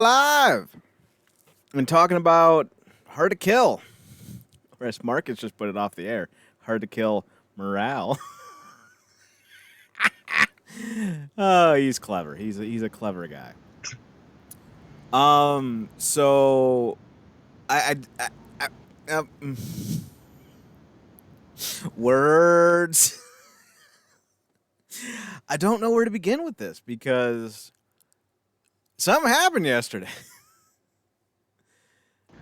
Live and talking about Hard to Kill. Whereas Marcus just put it off the air. Hard to Kill morale. Oh, he's clever. He's a clever guy. So I words. I don't know where to begin with this because something happened yesterday.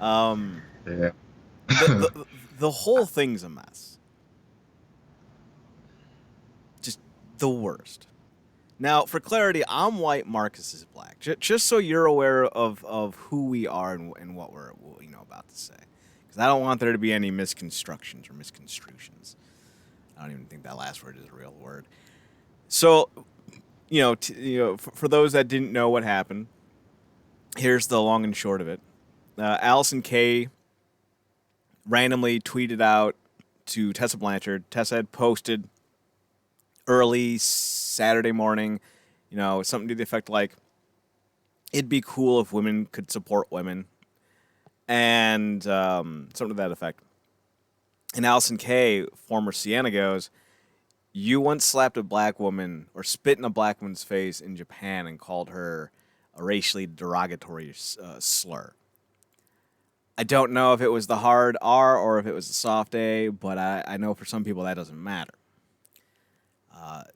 Yeah. The whole thing's a mess. Just the worst. Now, for clarity, I'm white, Marcus is black. Just so you're aware of who we are and what we're about to say. Because I don't want there to be any misconstructions or misconstructions. I don't even think that last word is a real word. So, for those that didn't know what happened, here's the long and short of it. Allison Kay randomly tweeted out to Tessa Blanchard. Tessa had posted early Saturday morning, something to the effect like, it'd be cool if women could support women, and something to that effect. And Allison Kay, former Sienna, goes, you once slapped a black woman or spit in a black woman's face in Japan and called her a racially derogatory slur. I don't know if it was the hard R or if it was the soft A, but I know for some people that doesn't matter.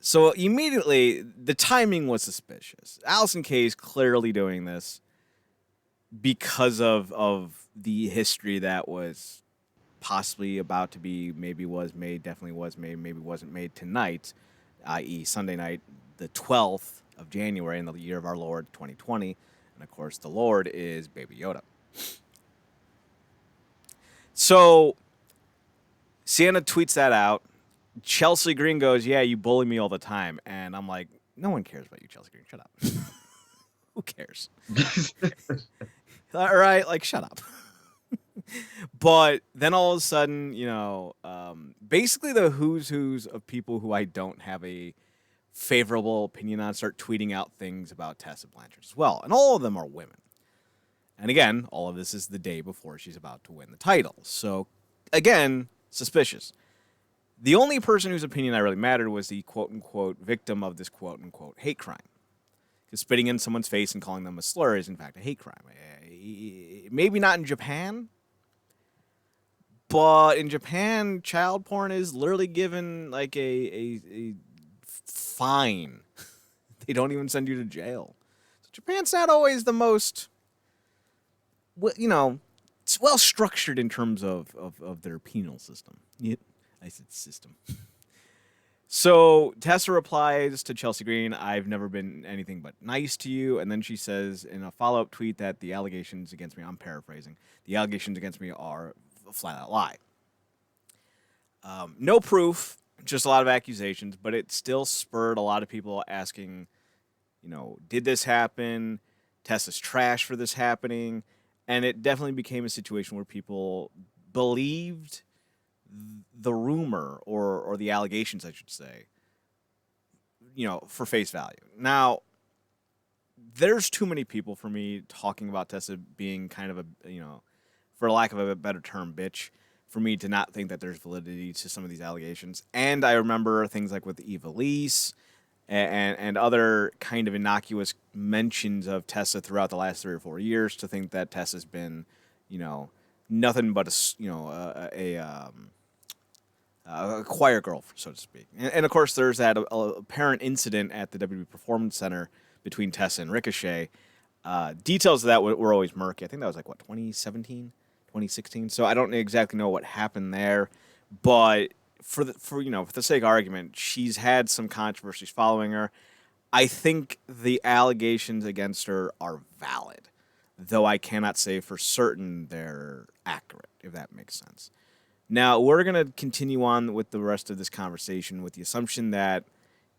So immediately, the timing was suspicious. Allison Kay is clearly doing this because of the history that was possibly about to be, maybe was made, definitely was made, maybe wasn't made tonight, i.e. Sunday night, the 12th of January in the year of our Lord, 2020. And, of course, the Lord is Baby Yoda. So, Sienna tweets that out. Chelsea Green goes, yeah, you bully me all the time. And I'm like, no one cares about you, Chelsea Green. Shut up. Who cares? All right, shut up. But then all of a sudden, basically the who's of people who I don't have a favorable opinion on start tweeting out things about Tessa Blanchard as well. And all of them are women. And again, all of this is the day before she's about to win the title. So, again, suspicious. The only person whose opinion I really mattered was the quote-unquote victim of this quote-unquote hate crime. Because spitting in someone's face and calling them a slur is, in fact, a hate crime. Maybe not in Japan, but in Japan, child porn is literally given, a fine. They don't even send you to jail. So Japan's not always the most, it's well structured in terms of their penal system. Yeah, I said system. So Tessa replies to Chelsea Green, I've never been anything but nice to you. And then she says in a follow-up tweet that the allegations against me, I'm paraphrasing, the allegations against me are a flat-out lie. No proof, just a lot of accusations, but it still spurred a lot of people asking, did this happen? Tessa's trash for this happening. And it definitely became a situation where people believed the rumor or the allegations, I should say, for face value. Now, there's too many people for me talking about Tessa being kind of a, for lack of a better term, bitch, for me to not think that there's validity to some of these allegations. And I remember things like with Eva Lise and other kind of innocuous mentions of Tessa throughout the last 3 or 4 years to think that Tessa's been, nothing but a choir girl, so to speak. And of course, there's that apparent incident at the WWE Performance Center between Tessa and Ricochet. Details of that were always murky. I think that was 2017, 2016. So I don't exactly know what happened there, but for the sake of argument, she's had some controversies following her. I think the allegations against her are valid, though I cannot say for certain they're accurate, if that makes sense. Now, we're going to continue on with the rest of this conversation with the assumption that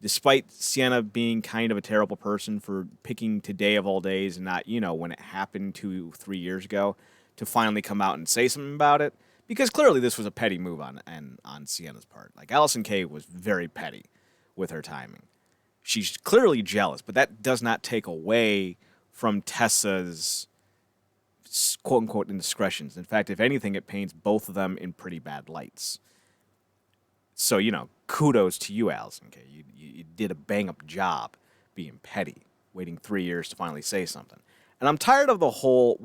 despite Sienna being kind of a terrible person for picking today of all days and not, when it happened 2-3 years ago, to finally come out and say something about it, because clearly this was a petty move on Sienna's part. Allison Kay was very petty with her timing. She's clearly jealous, but that does not take away from Tessa's quote-unquote indiscretions. In fact, if anything, it paints both of them in pretty bad lights. So, kudos to you, Allison K. You did a bang-up job being petty, waiting 3 years to finally say something. And I'm tired of the whole,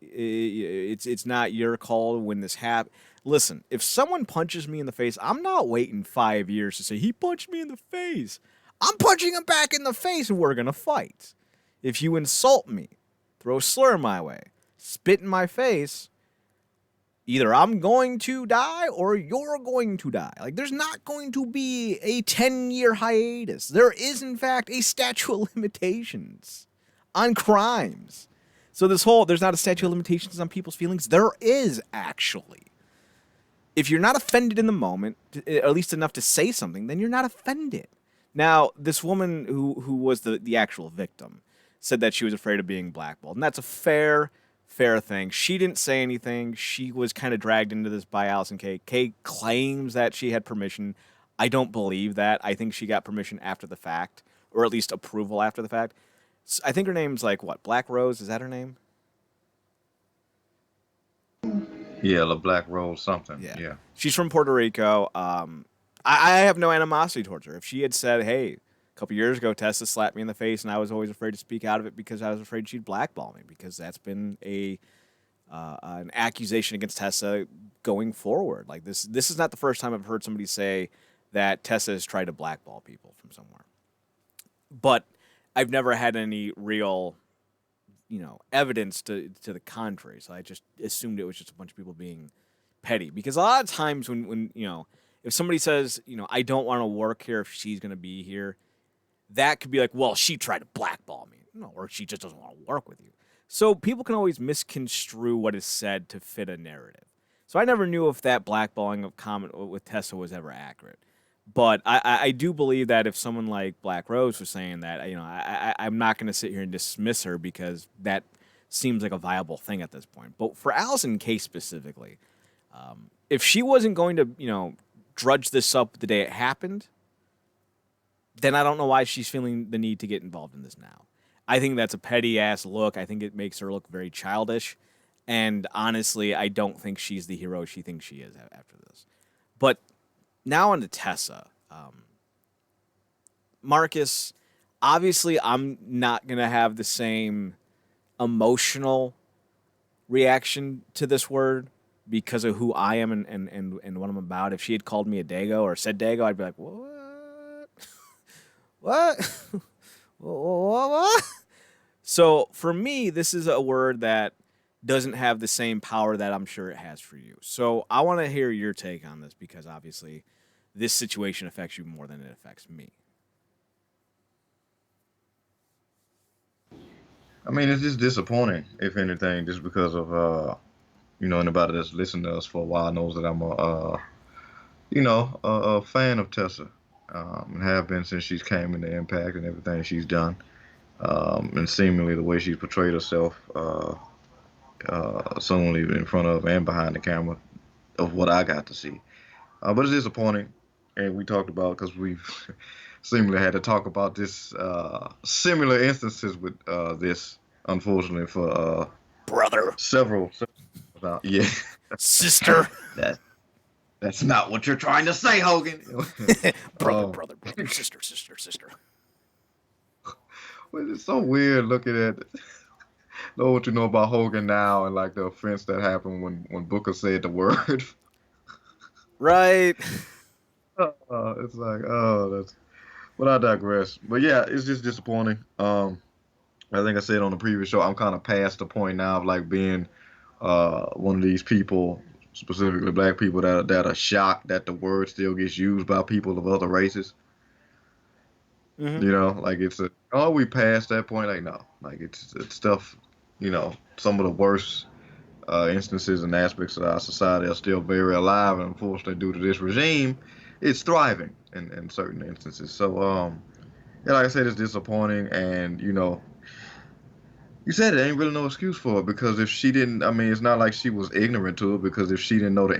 it's not your call when this happened. Listen, if someone punches me in the face, I'm not waiting 5 years to say, he punched me in the face. I'm punching him back in the face and we're going to fight. If you insult me, throw a slur my way, spit in my face, either I'm going to die or you're going to die. Like, there's not going to be a 10-year hiatus. There is, in fact, a statute of limitations on crimes. So there's not a statute of limitations on people's feelings. There is, actually. If you're not offended in the moment, at least enough to say something, then you're not offended. Now, this woman who was the actual victim said that she was afraid of being blackballed. And that's a fair thing. She didn't say anything. She was kind of dragged into this by Allison K. Kay claims that she had permission. I don't believe that. I think she got permission after the fact, or at least approval after the fact. I think her name's Black Rose? Is that her name? Yeah, La Black Rose something. Yeah. She's from Puerto Rico. I have no animosity towards her. If she had said, hey, a couple years ago, Tessa slapped me in the face, and I was always afraid to speak out of it because I was afraid she'd blackball me, because that's been an accusation against Tessa going forward. Like, this is not the first time I've heard somebody say that Tessa has tried to blackball people from somewhere. But I've never had any real, evidence to the contrary. So I just assumed it was just a bunch of people being petty. Because a lot of times when if somebody says, I don't want to work here if she's going to be here, that could be like, well, she tried to blackball me. No, or she just doesn't want to work with you. So people can always misconstrue what is said to fit a narrative. So I never knew if that blackballing of comment with Tessa was ever accurate. But I do believe that if someone like Black Rose was saying that, I'm not going to sit here and dismiss her, because that seems like a viable thing at this point. But for Allison K specifically, if she wasn't going to, drudge this up the day it happened, then I don't know why she's feeling the need to get involved in this now. I think that's a petty-ass look. I think it makes her look very childish. And honestly, I don't think she's the hero she thinks she is after this. But now on to Tessa. Marcus, obviously I'm not going to have the same emotional reaction to this word because of who I am and what I'm about. If she had called me a dago or said dago, I'd be like, what? What? What? So for me, this is a word that doesn't have the same power that I'm sure it has for you. So I want to hear your take on this, because obviously this situation affects you more than it affects me. I mean, it's just disappointing, if anything, just because of, anybody that's listened to us for a while knows that I'm a fan of Tessa, and have been since she's came into Impact and everything she's done, and seemingly the way she's portrayed herself, solely in front of and behind the camera, of what I got to see. But it's disappointing, and we talked about, because we've seemingly had to talk about this, similar instances with this, unfortunately, for brother, several yeah, sister. That's not what you're trying to say, Hogan. brother, sister. Well, it's so weird looking at know what you know about Hogan now, and like the offense that happened when Booker said the word. Right. It's like, that's. But I digress. But yeah, it's just disappointing. I think I said on the previous show, I'm kind of past the point now of like being one of these people, specifically black people, that are shocked that the word still gets used by people of other races. Mm-hmm. Like we passed that point. Like, no, like it's stuff. Some of the worst instances and aspects of our society are still very alive, and unfortunately, due to this regime, it's thriving in certain instances. So, like I said, it's disappointing, and you said it ain't really no excuse for it, because if she didn't, it's not like she was ignorant to it, because if she didn't know the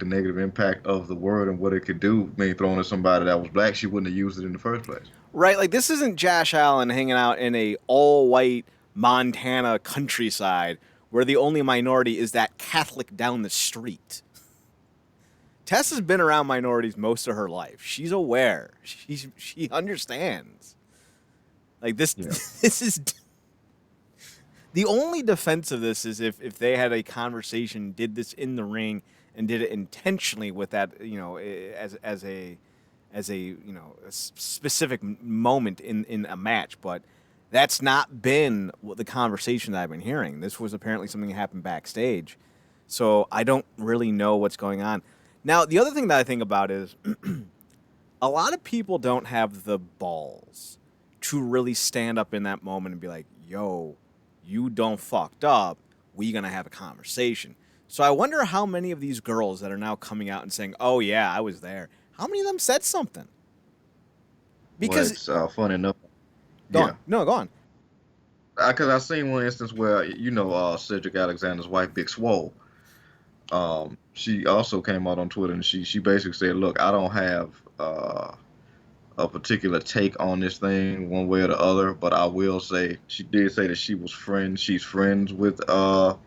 negative impact of the word and what it could do, throwing at somebody that was black, she wouldn't have used it in the first place. Right? Like, this isn't Josh Allen hanging out in a all-white Montana countryside where the only minority is that Catholic down the street. Tess has been around minorities most of her life. She's aware. She understands. Like, this Yeah. this is the only defense of this is if they had a conversation, did this in the ring, and did it intentionally with that, as a specific moment in a match. But that's not been the conversation that I've been hearing. This was apparently something that happened backstage, so I don't really know what's going on. Now, the other thing that I think about is a lot of people don't have the balls to really stand up in that moment and be like, yo, you don't fucked up. We gonna have a conversation. So I wonder how many of these girls that are now coming out and saying, oh yeah, I was there, how many of them said something? Well, Because it's funny enough. go Yeah. on. No, go on. Because I seen one instance where Cedric Alexander's wife, Big Swole. She also came out on Twitter and she basically said, "Look, I don't have a particular take on this thing one way or the other, but I will say she did say that she's friends with the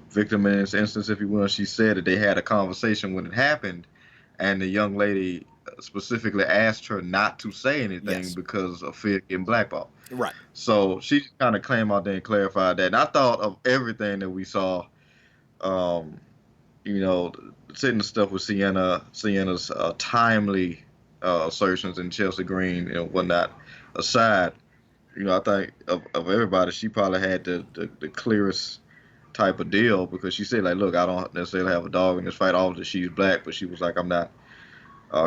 victim in this instance, if you will. She said that they had a conversation when it happened, and the young lady specifically asked her not to say anything Yes. because of fear of getting blackballed. Right. So she kind of came out there and clarified that. And I thought of everything that we saw, um, sitting the stuff with Sienna's timely assertions and Chelsea Green and whatnot aside, I think of everybody, she probably had the clearest type of deal because she said, like, look, I don't necessarily have a dog in this fight. Obviously, she's black, but she was like, I'm not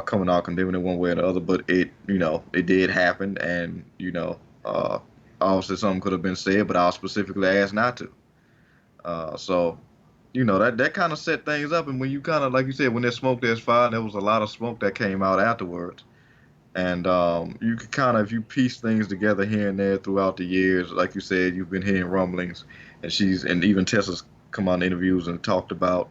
coming out condemning it one way or the other. But it did happen, and obviously something could have been said, but I was specifically asked not to. So that kind of set things up. And when you kind of, like you said, when there's smoke, there's fire. And there was a lot of smoke that came out afterwards. And you could kind of, if you piece things together here and there throughout the years, like you said, you've been hearing rumblings, and even Tessa's come on interviews and talked about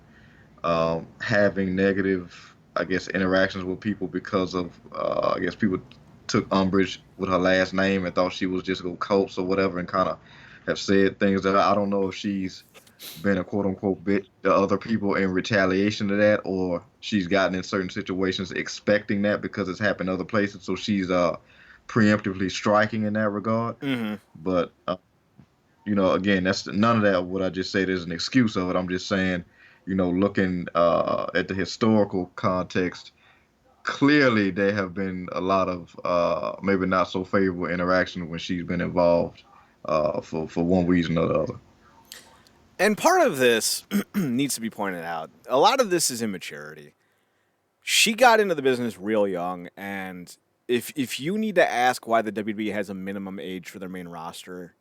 having negative, I guess, interactions with people because of, I guess, people took umbrage with her last name and thought she was just go Coates or whatever, and kind of have said things that I don't know if she's been a quote unquote bitch to other people in retaliation to that, or she's gotten in certain situations expecting that because it's happened other places, so she's preemptively striking in that regard. Mm-hmm. But again, that's none of that. What I just said is an excuse of it. I'm just saying, looking at the historical context, clearly there have been a lot of maybe not so favorable interaction when she's been involved for one reason or the other. And part of this needs to be pointed out. A lot of this is immaturity. She got into the business real young, and if you need to ask why the WWE has a minimum age for their main roster,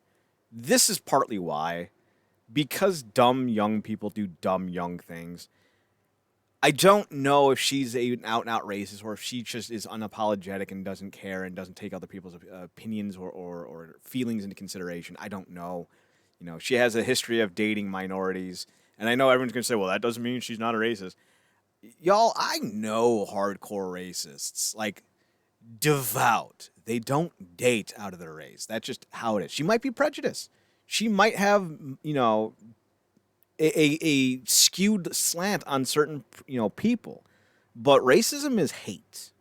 this is partly why. Because dumb young people do dumb young things. I don't know if she's an out-and-out racist or if she just is unapologetic and doesn't care and doesn't take other people's opinions or feelings into consideration. I don't know. She has a history of dating minorities, and I know everyone's going to say, well, that doesn't mean she's not a racist. Y'all, I know hardcore racists, like devout. They don't date out of their race. That's just how it is. She might be prejudiced. She might have, a skewed slant on certain people, but racism is hate,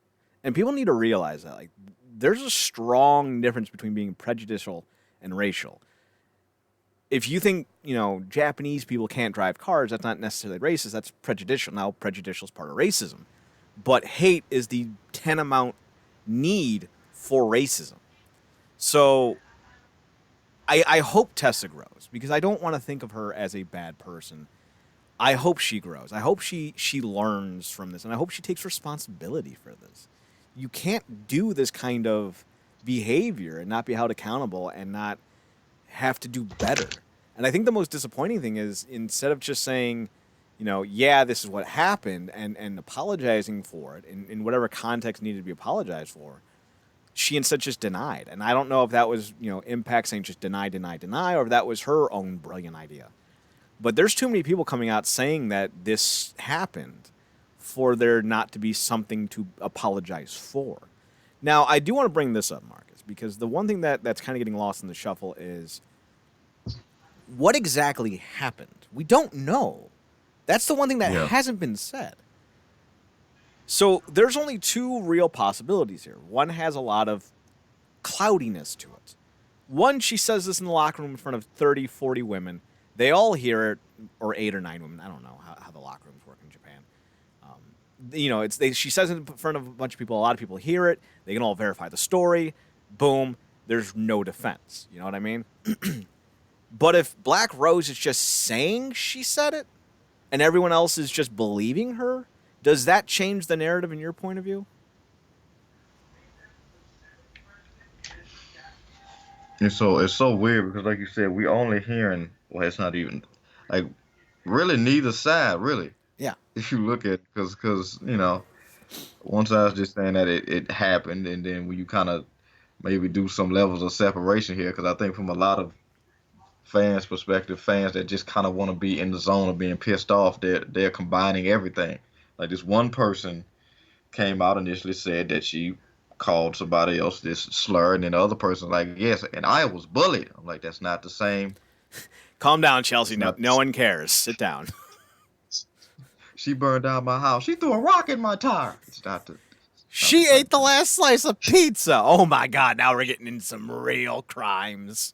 and people need to realize that. Like, there's a strong difference between being prejudicial and racial. If you think Japanese people can't drive cars, that's not necessarily racist. That's prejudicial. Now, prejudicial is part of racism, but hate is the tantamount need for racism. So I hope Tessa grows because I don't want to think of her as a bad person. I hope she grows. I hope she learns from this, and I hope she takes responsibility for this. You can't do this kind of behavior and not be held accountable and not have to do better. And I think the most disappointing thing is instead of just saying, yeah, this is what happened and apologizing for it in whatever context needed to be apologized for, she instead just denied. And I don't know if that was, Impact saying just deny, or if that was her own brilliant idea. But there's too many people coming out saying that this happened for there not to be something to apologize for. Now, I do want to bring this up, Marcus, because the one thing that's kind of getting lost in the shuffle is what exactly happened. We don't know. That's the one thing that hasn't been said. So there's only two real possibilities here. One has a lot of cloudiness to it. One, she says this in the locker room in front of 30, 40 women. They all hear it, or 8 or 9 women. I don't know how the locker rooms work in Japan. She says it in front of a bunch of people. A lot of people hear it. They can all verify the story. Boom. There's no defense. You know what I mean? But if Black Rose is just saying she said it, and everyone else is just believing her, does that change the narrative in your point of view? It's so weird because, like you said, we only hearing. Well, it's not even like really neither side, really. Yeah. If you look at because one side's just saying that it happened, and then when you kind of maybe do some levels of separation here, because I think from a lot of fans' perspective, fans that just kind of want to be in the zone of being pissed off, they're combining everything. Like this one person came out initially said that she called somebody else this slur, and then the other person like, yes, and I was bullied. I'm like, that's not the same. Calm down, Chelsea. No one cares. Sit down. She burned down my house. She threw a rock in my tire. She ate the last slice of pizza. Oh my God! Now we're getting into some real crimes.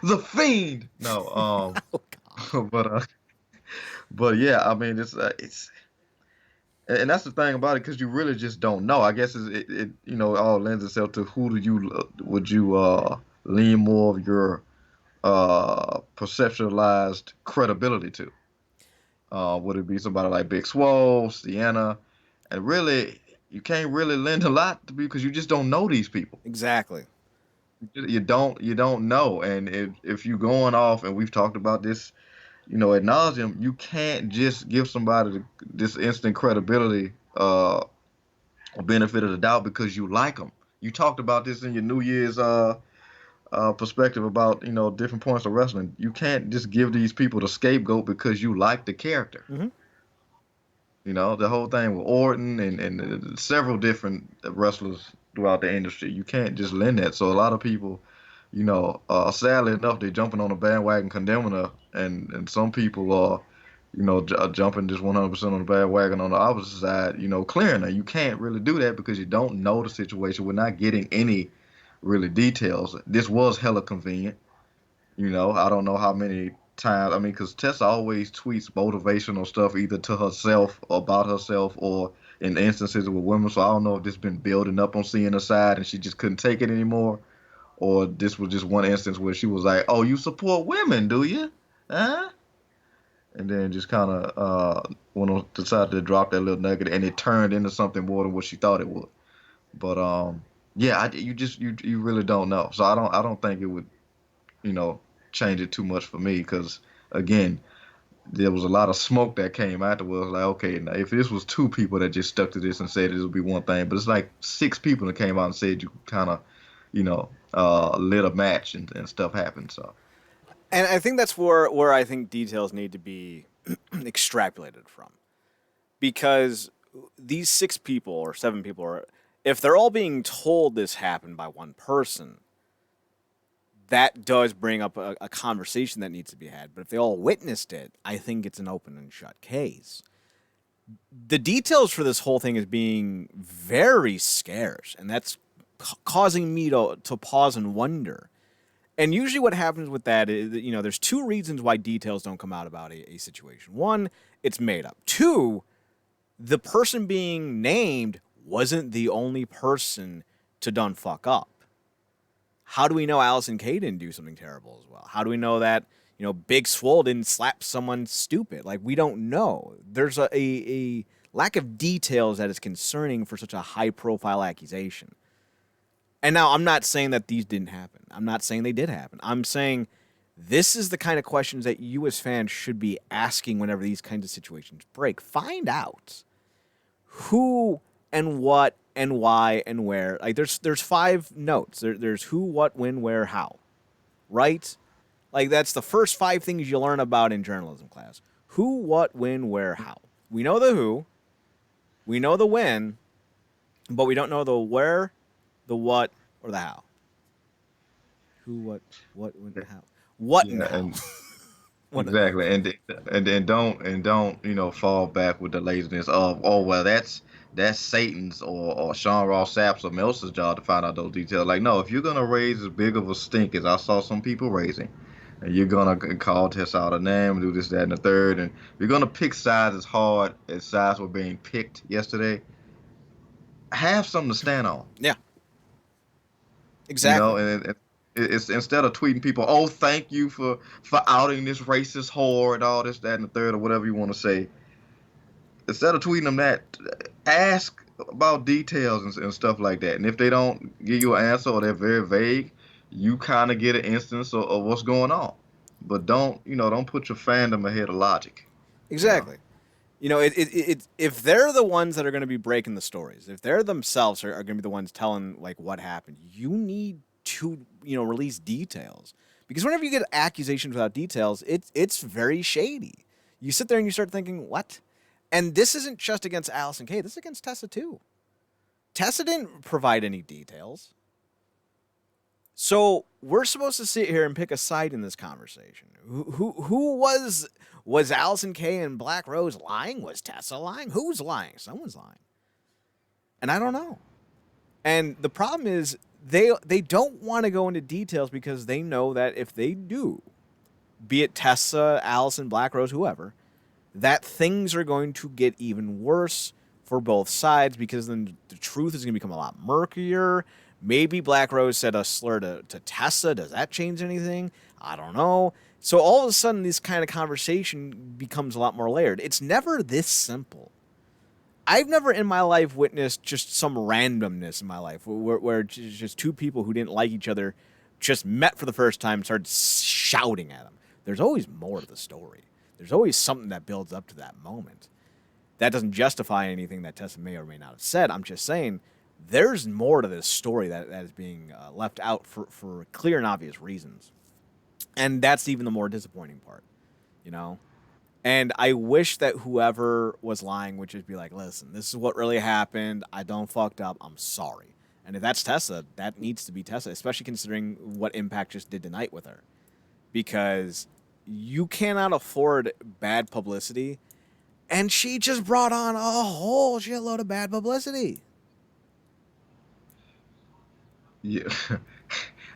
The Fiend. No. Oh, but yeah, I mean, it's and that's the thing about it, because you really just don't know. I guess it all lends itself to who would you lean more of your perceptualized credibility to? Would it be somebody like Big Swole, Sienna? And really, you can't really lend a lot to because you just don't know these people. Exactly. You don't know, and if you going off, and we've talked about this, ad nauseum, you can't just give somebody this instant credibility, benefit of the doubt because you like them. You talked about this in your New Year's perspective about different points of wrestling. You can't just give these people the scapegoat because you like the character. Mm-hmm. The whole thing with Orton and several different wrestlers throughout the industry. You can't just lend that. So a lot of people, sadly enough, they're jumping on the bandwagon condemning her, and some people are, jumping just 100% on the bandwagon on the opposite side, clearing her. You can't really do that because you don't know the situation. We're not getting any really details. This was hella convenient. I don't know how many times. I mean, because Tessa always tweets motivational stuff either to herself or about herself or in instances with women. So I don't know if this has been building up on seeing her side and she just couldn't take it anymore, or this was just one instance where she was like, "Oh, you support women, do you? Huh?" And then just kind of decided to drop that little nugget, and it turned into something more than what she thought it would. But yeah, you really don't know. So I don't think it would, change it too much for me, because again, there was a lot of smoke that came afterwards. Like, okay, now if this was 2 people that just stuck to this and said it would be one thing, but it's like 6 people that came out and said you kind of, lit a match and stuff happened. So, and I think that's where I think details need to be extrapolated from, because these 6 people or 7 people if they're all being told this happened by one person, that does bring up a conversation that needs to be had. But if they all witnessed it, I think it's an open and shut case. The details for this whole thing is being very scarce, and that's causing me to pause and wonder. And usually what happens with that is, there's 2 reasons why details don't come out about a situation. 1, it's made up. 2, the person being named wasn't the only person to done fuck up. How do we know Allison Kay didn't do something terrible as well? How do we know that, Big Swole didn't slap someone stupid? Like, we don't know. There's a lack of details that is concerning for such a high-profile accusation. And now, I'm not saying that these didn't happen. I'm not saying they did happen. I'm saying this is the kind of questions that you as fans should be asking whenever these kinds of situations break. Find out who and what and why and where. Like, there's 5 notes. There's who, what, when, where, how. Right? Like, that's the first 5 things you learn about in journalism class. Who, what, when, where, how. We know the who. We know the when. but we don't know the where, the what, or the how. Who, what, when, how. What and Yeah, how. and What, exactly, and don't fall back with the laziness of, oh well, that's Satan's or Sean Ross Sapp's or Meltzer's job to find out those details. Like, no, if you're gonna raise as big of a stink as I saw some people raising, and you're gonna call Tess out a name, do this, that, and the third, and you're gonna pick sides as hard as sides were being picked yesterday, have something to stand on. yeah, You know, exactly. and it's instead of tweeting people, oh, thank you for outing this racist whore and all this, that, and the third, or whatever you want to say. Instead of tweeting them that, ask about details and stuff like that. And if they don't give you an answer or they're very vague, you kind of get an instance of what's going on. But don't put your fandom ahead of logic. You know. Exactly. You know, if they're the ones that are going to be breaking the stories, if they're themselves are going to be the ones telling like what happened, you need to release details, because whenever you get accusations without details, it's very shady. You sit there and you start thinking what, and this isn't just against Allison Kay. This is against Tessa too. Tessa didn't provide any details. So we're supposed to sit here and pick a side in this conversation. Who was Allison Kay and Black Rose lying? Was Tessa lying? Who's lying? Someone's lying, and I don't know. And the problem is they don't want to go into details because they know that if they do, be it Tessa, Allison, Black Rose, whoever, that things are going to get even worse for both sides, because then the truth is going to become a lot murkier. Maybe Black Rose said a slur to Tessa. Does that change anything? I don't know. So all of a sudden, this kind of conversation becomes a lot more layered. It's never this simple. I've never in my life witnessed just some randomness in my life where just two people who didn't like each other just met for the first time and started shouting at them. There's always more to the story. There's always something that builds up to that moment. That doesn't justify anything that Tessa may or may not have said. I'm just saying there's more to this story that is being left out for clear and obvious reasons. And that's even the more disappointing part, you know? And I wish that whoever was lying would just be like, listen, this is what really happened. I don't fucked up. I'm sorry. And if that's Tessa, that needs to be Tessa, especially considering what Impact just did tonight with her. Because you cannot afford bad publicity. And she just brought on a whole shitload of bad publicity. Yeah.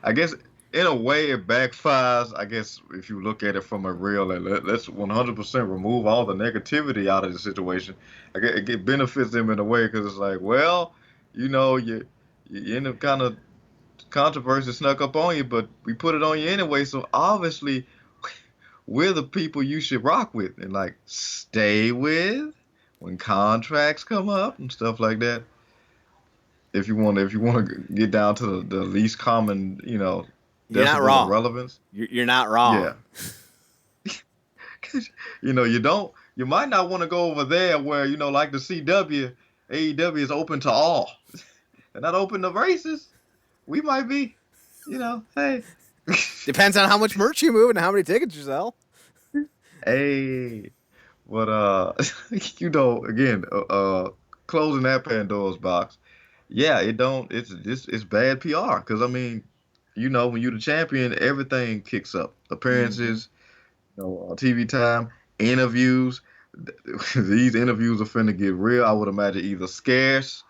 I guess in a way it backfires. I guess if you look at it from a real, let's 100% remove all the negativity out of the situation. I guess it benefits them in a way because it's like, well, you end up kind of controversy snuck up on you, but we put it on you anyway. So obviously, we're the people you should rock with and like stay with when contracts come up and stuff like that. If you want to get down to the least common, You're not decibel of wrong. relevance, You're not wrong. yeah. 'Cause, you might not want to go over there where, like the CW, AEW is open to all. They're not open to races. We might be, hey. Depends on how much merch you move and how many tickets you sell. Hey, but again, closing that Pandora's box. Yeah, it's bad PR because I mean, when you're the champion, everything kicks up. Mm-hmm. Appearances, TV time, interviews. These interviews are finna get real. I would imagine either scarce,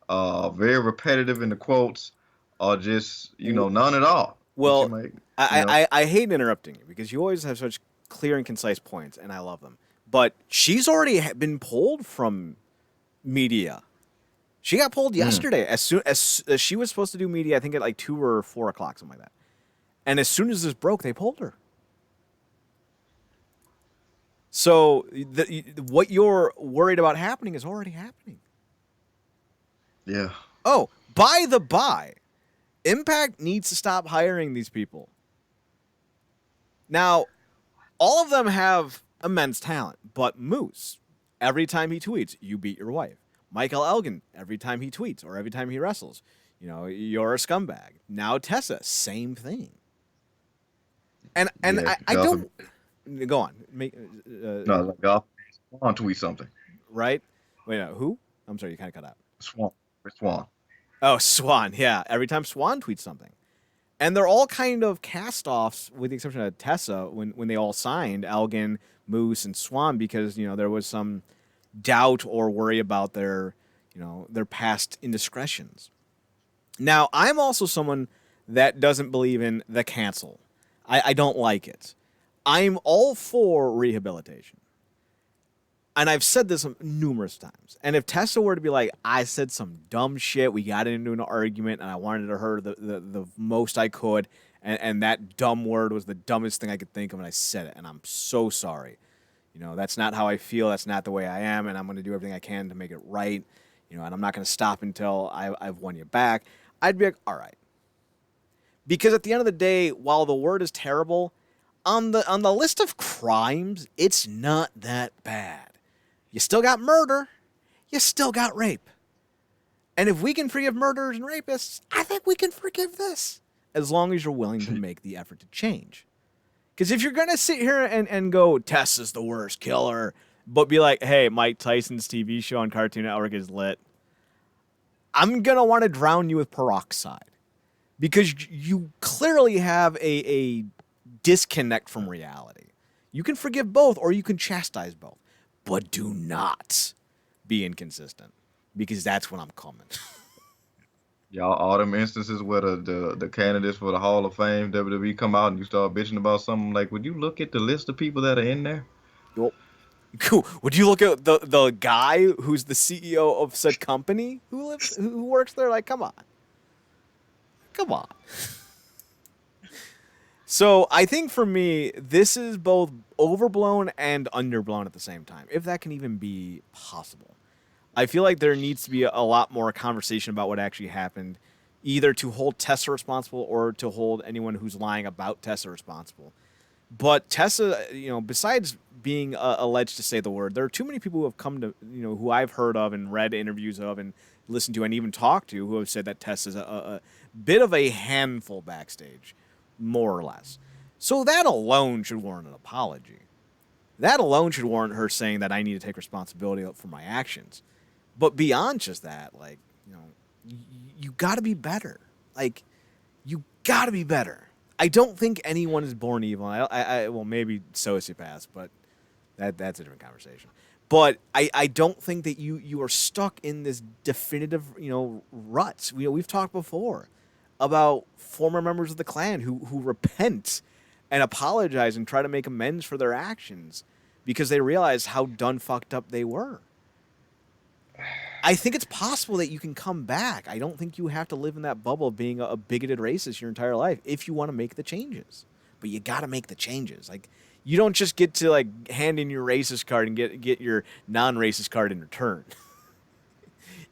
very repetitive in the quotes, or just none at all. Which you Well, might, you I, know, I, I hate interrupting you because you always have such clear and concise points, and I love them. But she's already been pulled from media. She got pulled mm, yesterday as soon as she was supposed to do media. I think at like 2 or 4 o'clock, something like that. And as soon as this broke, they pulled her. So what you're worried about happening is already happening. yeah, Oh, by the by, Impact needs to stop hiring these people. Now, all of them have immense talent, but Moose, every time he tweets, you beat your wife. Michael Elgin, every time he tweets or every time he wrestles, you're a scumbag. Now Tessa, same thing. And yeah. I don't go on. No, like, I'll tweet something. Right? Wait, no, who? I'm sorry, you kind of cut out. Swamp. Swan. Oh, Swan, yeah. Every time Swan tweets something. And they're all kind of cast-offs, with the exception of Tessa, when they all signed, Elgin, Moose, and Swan, because, there was some doubt or worry about their past indiscretions. Now, I'm also someone that doesn't believe in the cancel. I don't like it. I'm all for rehabilitation. And I've said this numerous times. And if Tessa were to be like, I said some dumb shit, we got into an argument, and I wanted to hurt her the most I could, and that dumb word was the dumbest thing I could think of, and I said it, and I'm so sorry. That's not how I feel. That's not the way I am, and I'm going to do everything I can to make it right. And I'm not going to stop until I've won you back. I'd be like, all right. Because at the end of the day, while the word is terrible, on the list of crimes, it's not that bad. You still got murder. You still got rape. And if we can forgive murderers and rapists, I think we can forgive this. As long as you're willing to make the effort to change. Because if you're going to sit here and go, Tess is the worst killer, but be like, hey, Mike Tyson's TV show on Cartoon Network is lit, I'm going to want to drown you with peroxide. Because you clearly have a disconnect from reality. You can forgive both, or you can chastise both. But do not be inconsistent, because that's when I'm coming. Y'all, all them instances where the candidates for the Hall of Fame, WWE, come out and you start bitching about something, like, would you look at the list of people that are in there? Well, cool. Would you look at the guy who's the CEO of said company who works there? Like, come on. So I think for me, this is both overblown and underblown at the same time, if that can even be possible. I feel like there needs to be a lot more conversation about what actually happened, either to hold Tessa responsible or to hold anyone who's lying about Tessa responsible. But Tessa, besides being alleged to say the word, there are too many people who have come to, who I've heard of and read interviews of and listened to and even talked to, who have said that Tessa's a bit of a handful backstage, more or less. So that alone should warrant an apology. That alone should warrant her saying that I need to take responsibility for my actions. But beyond just that, you got to be better. You got to be better. I don't think anyone is born evil. Well, maybe sociopaths, but that's a different conversation. But I don't think that you are stuck in this definitive, ruts. We've talked before about former members of the Klan who repent and apologize and try to make amends for their actions because they realize how done fucked up they were. I think it's possible that you can come back. I don't think you have to live in that bubble of being a bigoted racist your entire life if you want to make the changes. But you got to make the changes. You don't just get to hand in your racist card and get your non-racist card in return.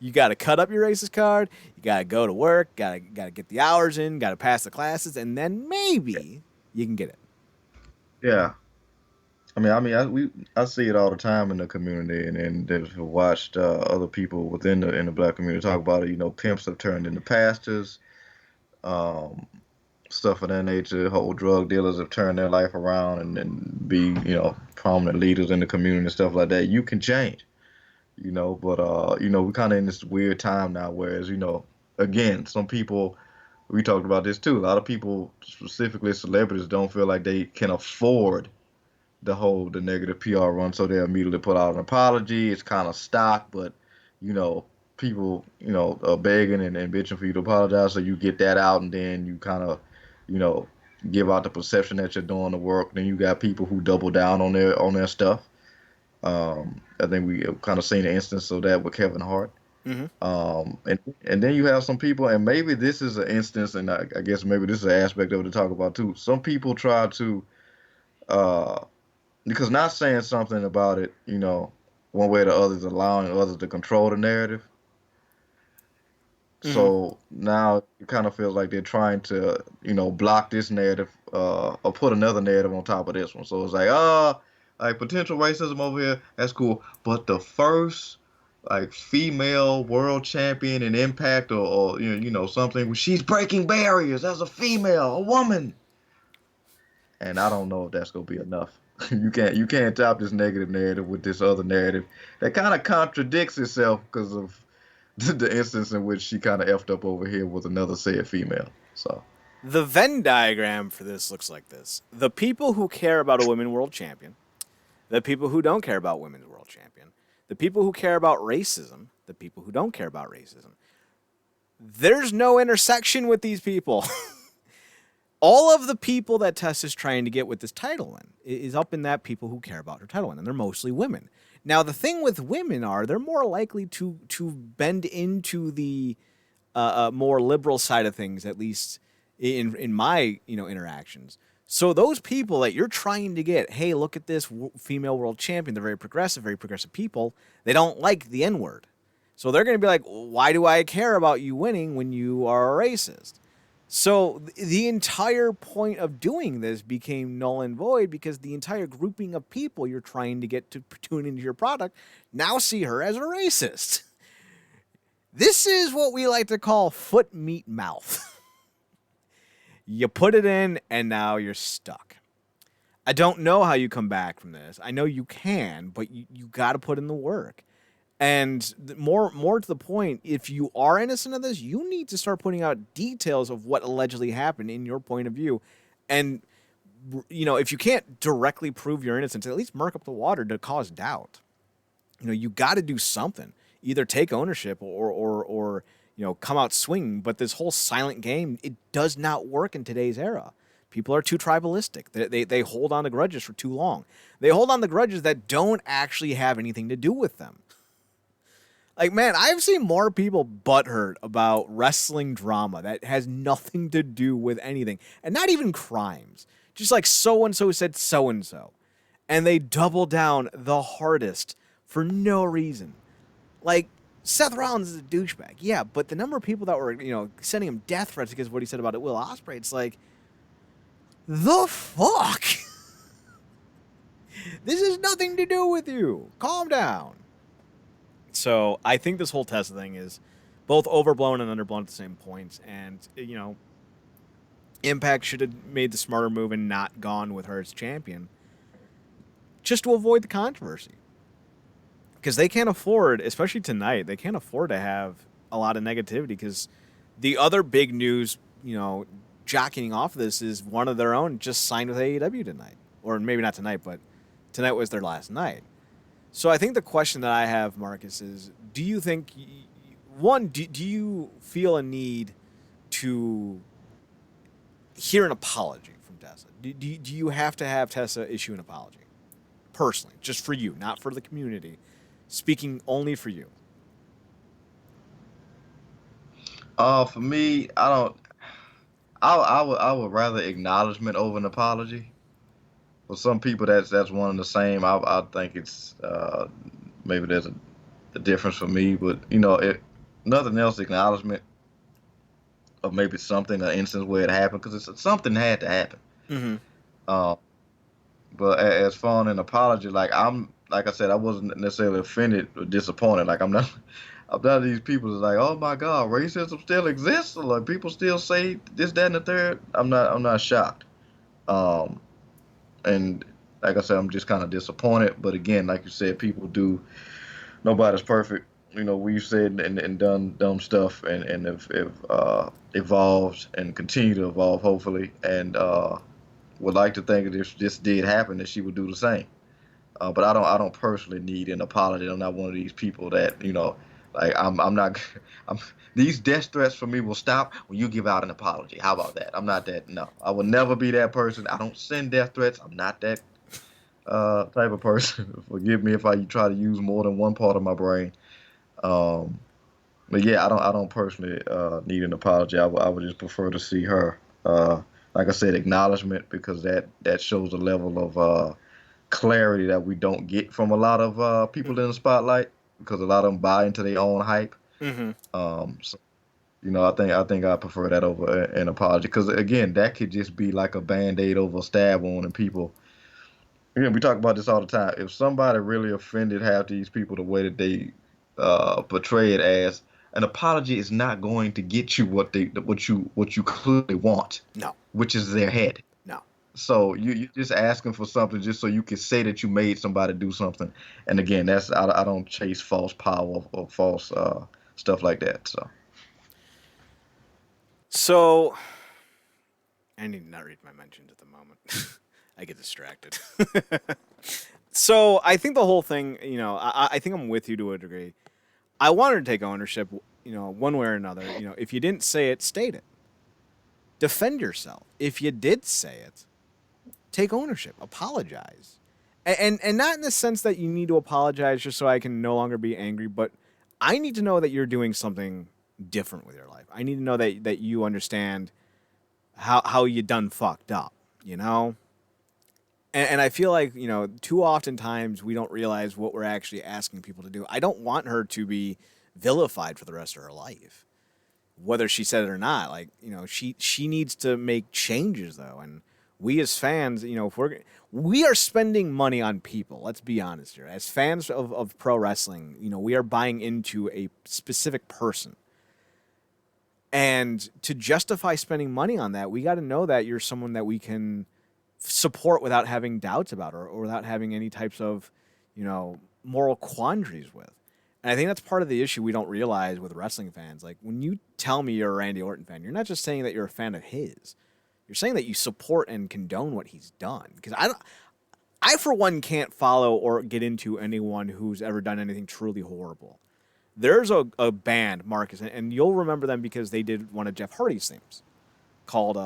You got to cut up your racist card. You got to go to work. Got to get the hours in. Got to pass the classes, and then maybe you can get it. Yeah. I see it all the time in the community, and have watched other people within the black community talk about it. Pimps have turned into pastors, um, stuff of that nature. Whole drug dealers have turned their life around and be prominent leaders in the community and stuff like that. You can change, but we're kind of in this weird time now, whereas again, some people. We talked about this too. A lot of people, specifically celebrities, don't feel like they can afford the negative PR run, so they immediately put out an apology. It's kind of stock, but people are begging and bitching for you to apologize, so you get that out, and then you kind of you know give out the perception that you're doing the work. Then you got people who double down on their stuff. I think we kind of seen an instance of that with Kevin Hart. Mm-hmm. And then you have some people, and maybe this is an instance, and I guess maybe this is an aspect of it to talk about too. Some people try to uh, because not saying something about it, one way or the other is allowing others to control the narrative. Mm-hmm. So now it kind of feels like they're trying to, block this narrative, or put another narrative on top of this one. So it's like potential racism over here, that's cool. But the first like female world champion in Impact, or something, she's breaking barriers as a female, a woman. And I don't know if that's gonna be enough. You can't top this negative narrative with this other narrative that kind of contradicts itself because of the instance in which she kind of effed up over here with another said female. So The Venn diagram for this looks like this: the people who care about a women world champion, the people who don't care about women's world champion, the people who care about racism, the people who don't care about racism. There's no intersection with these people. All of the people that Tessa's trying to get with this title win is up in that people who care about her title win, and they're mostly women. Now, the thing with women are they're more likely to bend into the more liberal side of things, at least in my interactions. So those people that you're trying to get, hey, look at this female world champion. They're very progressive people. They don't like the N-word. So they're going to be like, why do I care about you winning when you are a racist? So the entire point of doing this became null and void because the entire grouping of people you're trying to get to tune into your product now see her as a racist. This is what we like to call foot, meat, mouth. You put it in, and now you're stuck. I don't know how you come back from this. I know you can, but you got to put in the work. And more to the point, if you are innocent of this, you need to start putting out details of what allegedly happened in your point of view. And, if you can't directly prove your innocence, at least murk up the water to cause doubt. You got to do something. Either take ownership or come out swinging. But this whole silent game, it does not work in today's era. People are too tribalistic. They hold on to grudges for too long. They hold on to grudges that don't actually have anything to do with them. Like, man, I've seen more people butthurt about wrestling drama that has nothing to do with anything. And not even crimes. Just like so-and-so said so-and-so. And they double down the hardest for no reason. Like, Seth Rollins is a douchebag. Yeah, but the number of people that were, sending him death threats because of what he said about Will Ospreay, it's like, the fuck? This has nothing to do with you. Calm down. So I think this whole Tessa thing is both overblown and underblown at the same point. And, Impact should have made the smarter move and not gone with her as champion just to avoid the controversy. Because they can't afford, especially tonight, they can't afford to have a lot of negativity because the other big news, jockeying off of this is one of their own just signed with AEW tonight. Or maybe not tonight, but tonight was their last night. So I think the question that I have, Marcus, is do you think, do you feel a need to hear an apology from Tessa? Do you have to have Tessa issue an apology? Personally, just for you, not for the community. Speaking only for you. For me, I don't. I would rather acknowledgement over an apology. For some people, that's one and the same. I think it's maybe there's a difference for me, but nothing else. Acknowledgement of maybe something, an instance where it happened, because something had to happen. Mm-hmm. But as far as an apology, like I said, I wasn't necessarily offended or disappointed. Like I'm not these people that's like, oh my God, racism still exists, or like people still say this, that, and the third. I'm not shocked. And like I said, I'm just kind of disappointed. But again, like you said, people do. Nobody's perfect. We've said and done dumb stuff and have evolved and continue to evolve, hopefully. And would like to think that if this did happen, that she would do the same. But I don't personally need an apology. I'm not one of these people that like I'm not. These death threats for me will stop when you give out an apology. How about that? I'm not that. No, I will never be that person. I don't send death threats. I'm not that type of person. Forgive me if I try to use more than one part of my brain. But yeah, I don't personally need an apology. I would just prefer to see her, like I said, acknowledgement, because that shows a level of clarity that we don't get from a lot of people in the spotlight, because a lot of them buy into their own hype. Mm-hmm. So, I think I prefer that over an apology, because again, that could just be like a Band-Aid over a stab wound, and people. We talk about this all the time. If somebody really offended half these people the way that they portray it as, an apology is not going to get you what you clearly want. No. Which is their head. No. So you're just asking for something just so you can say that you made somebody do something. And again, I don't chase false power or false stuff like that. So, I need to not read my mentions at the moment. I get distracted. So, I think the whole thing, I think I'm with you to a degree. I want her to take ownership, one way or another. If you didn't say it, state it. Defend yourself. If you did say it, take ownership. Apologize. And not in the sense that you need to apologize just so I can no longer be angry, but I need to know that you're doing something different with your life. I need to know that you understand how you done fucked up, And I feel like, too often times we don't realize what we're actually asking people to do. I don't want her to be vilified for the rest of her life, whether she said it or not. Like, she needs to make changes, though. And we as fans, if we are spending money on people, let's be honest here. As fans of pro wrestling, we are buying into a specific person. And to justify spending money on that, we got to know that you're someone that we can support without having doubts about or without having any types of, moral quandaries with. And I think that's part of the issue we don't realize with wrestling fans. Like, when you tell me you're a Randy Orton fan, you're not just saying that you're a fan of his. You're saying that you support and condone what he's done. Because I for one can't follow or get into anyone who's ever done anything truly horrible. There's a band, Marcus, and you'll remember them because they did one of Jeff Hardy's themes called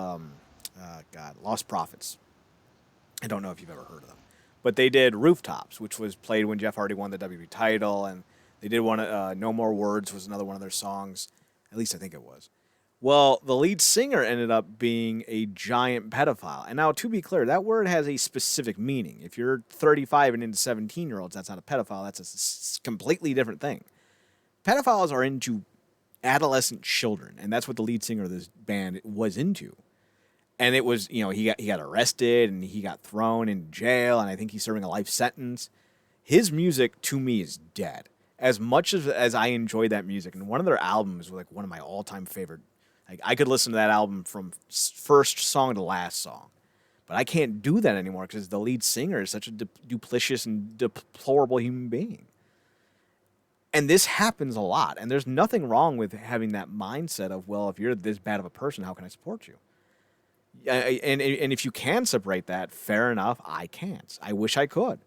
Lost Prophets. I don't know if you've ever heard of them. But they did Rooftops, which was played when Jeff Hardy won the WWE title, and they did one, No More Words was another one of their songs. At least I think it was. Well, the lead singer ended up being a giant pedophile. And now, to be clear, that word has a specific meaning. If you're 35 and into 17-year-olds, that's not a pedophile. That's a completely different thing. Pedophiles are into adolescent children, and that's what the lead singer of this band was into. And it was, he got arrested and he got thrown in jail, and I think he's serving a life sentence. His music, to me, is dead. As much as I enjoy that music, and one of their albums was like one of my all-time favorite. Like, I could listen to that album from first song to last song. But I can't do that anymore because the lead singer is such a duplicitous and deplorable human being. And this happens a lot. And there's nothing wrong with having that mindset of, well, if you're this bad of a person, how can I support you? And if you can separate that, fair enough. I can't. I wish I could.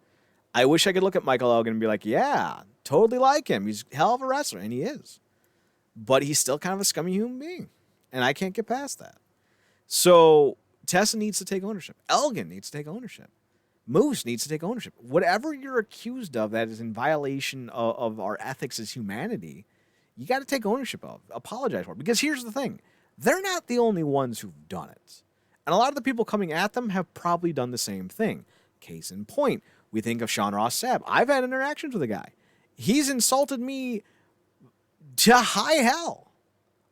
I wish I could look at Michael Elgin and be like, yeah, totally like him. He's a hell of a wrestler, and he is. But he's still kind of a scummy human being, and I can't get past that. So Tessa needs to take ownership. Elgin needs to take ownership. Moose needs to take ownership. Whatever you're accused of that is in violation of our ethics as humanity, you got to take ownership of. Apologize for it. Because here's the thing. They're not the only ones who've done it. And a lot of the people coming at them have probably done the same thing. Case in point, we think of Sean Ross Sapp. I've had interactions with the guy. He's insulted me to high hell,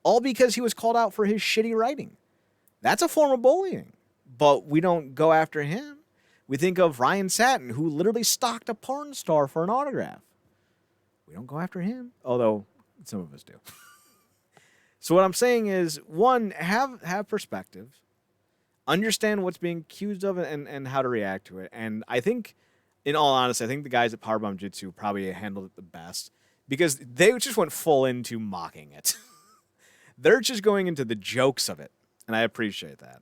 all because he was called out for his shitty writing. That's a form of bullying, but we don't go after him. We think of Ryan Satin, who literally stalked a porn star for an autograph. We don't go after him, although some of us do. So what I'm saying is, one, have perspective. Understand what's being accused of and how to react to it. And I think, in all honesty, I think the guys at Powerbomb Jitsu probably handled it the best because they just went full into mocking it. They're just going into the jokes of it, and I appreciate that.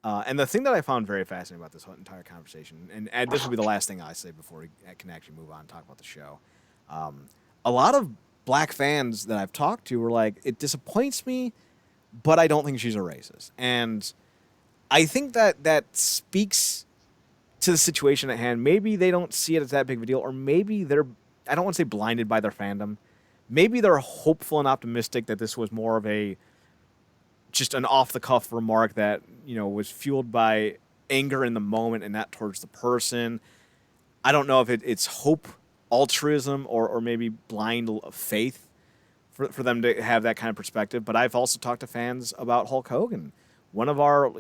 And the thing that I found very fascinating about this whole entire conversation, and this will be the last thing I say before we can actually move on and talk about the show. A lot of black fans that I've talked to were like, it disappoints me, but I don't think she's a racist. And I think that speaks to the situation at hand. Maybe they don't see it as that big of a deal, or maybe they're, I don't want to say blinded by their fandom. Maybe they're hopeful and optimistic that this was more of just an off-the-cuff remark that, was fueled by anger in the moment and not towards the person. I don't know if it's hope, altruism, or maybe blind faith for them to have that kind of perspective. But I've also talked to fans about Hulk Hogan. One of our,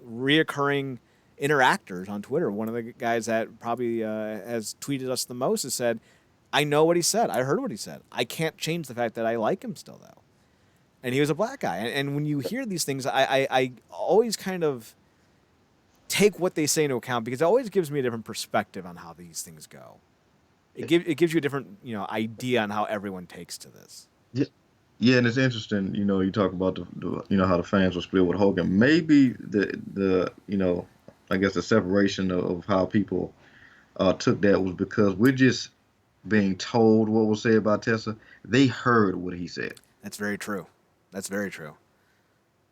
reoccurring interactors on Twitter, one of the guys that probably has tweeted us the most, has said, I know what he said. I heard what he said. I can't change the fact that I like him still, though. And he was a black guy. And when you hear these things, I always kind of take what they say into account because it always gives me a different perspective on how these things go. It gives you a different, idea on how everyone takes to this. Yeah, yeah, and it's interesting. You talk about how the fans were split with Hogan. Maybe I guess the separation of how people took that was because we're just being told what was said about Tessa. They heard what he said. That's very true. That's very true.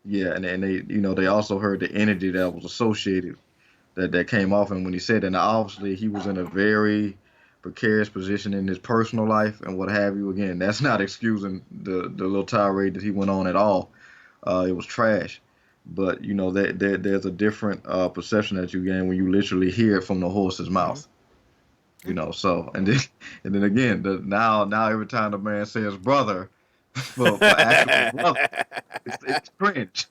Yeah, and they also heard the energy that was associated that came off him when he said that. Now, obviously, he was in a very precarious position in his personal life and what have you. Again, that's not excusing the little tirade that he went on at all. It was trash. But there's a different perception that you gain when you literally hear it from the horse's Hmm. mouth. So and then again, now every time the man says brother for actual brother, it's cringe.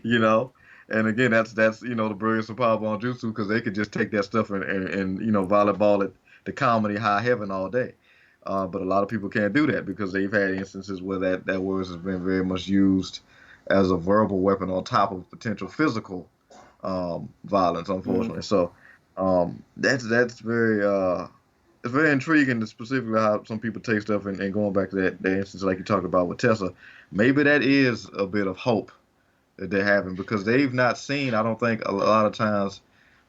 you know. And again, that's the brilliance of Powerball Jutsu because they could just take that stuff and volleyball it to comedy high heaven all day. But a lot of people can't do that because they've had instances where that word has been very much used as a verbal weapon on top of potential physical violence, Hmm. unfortunately. So that's very it's very intriguing, specifically how some people take stuff and going back to that instance like you talked about with Tessa. Maybe that is a bit of hope that they're having because they've not seen. I don't think a lot of times,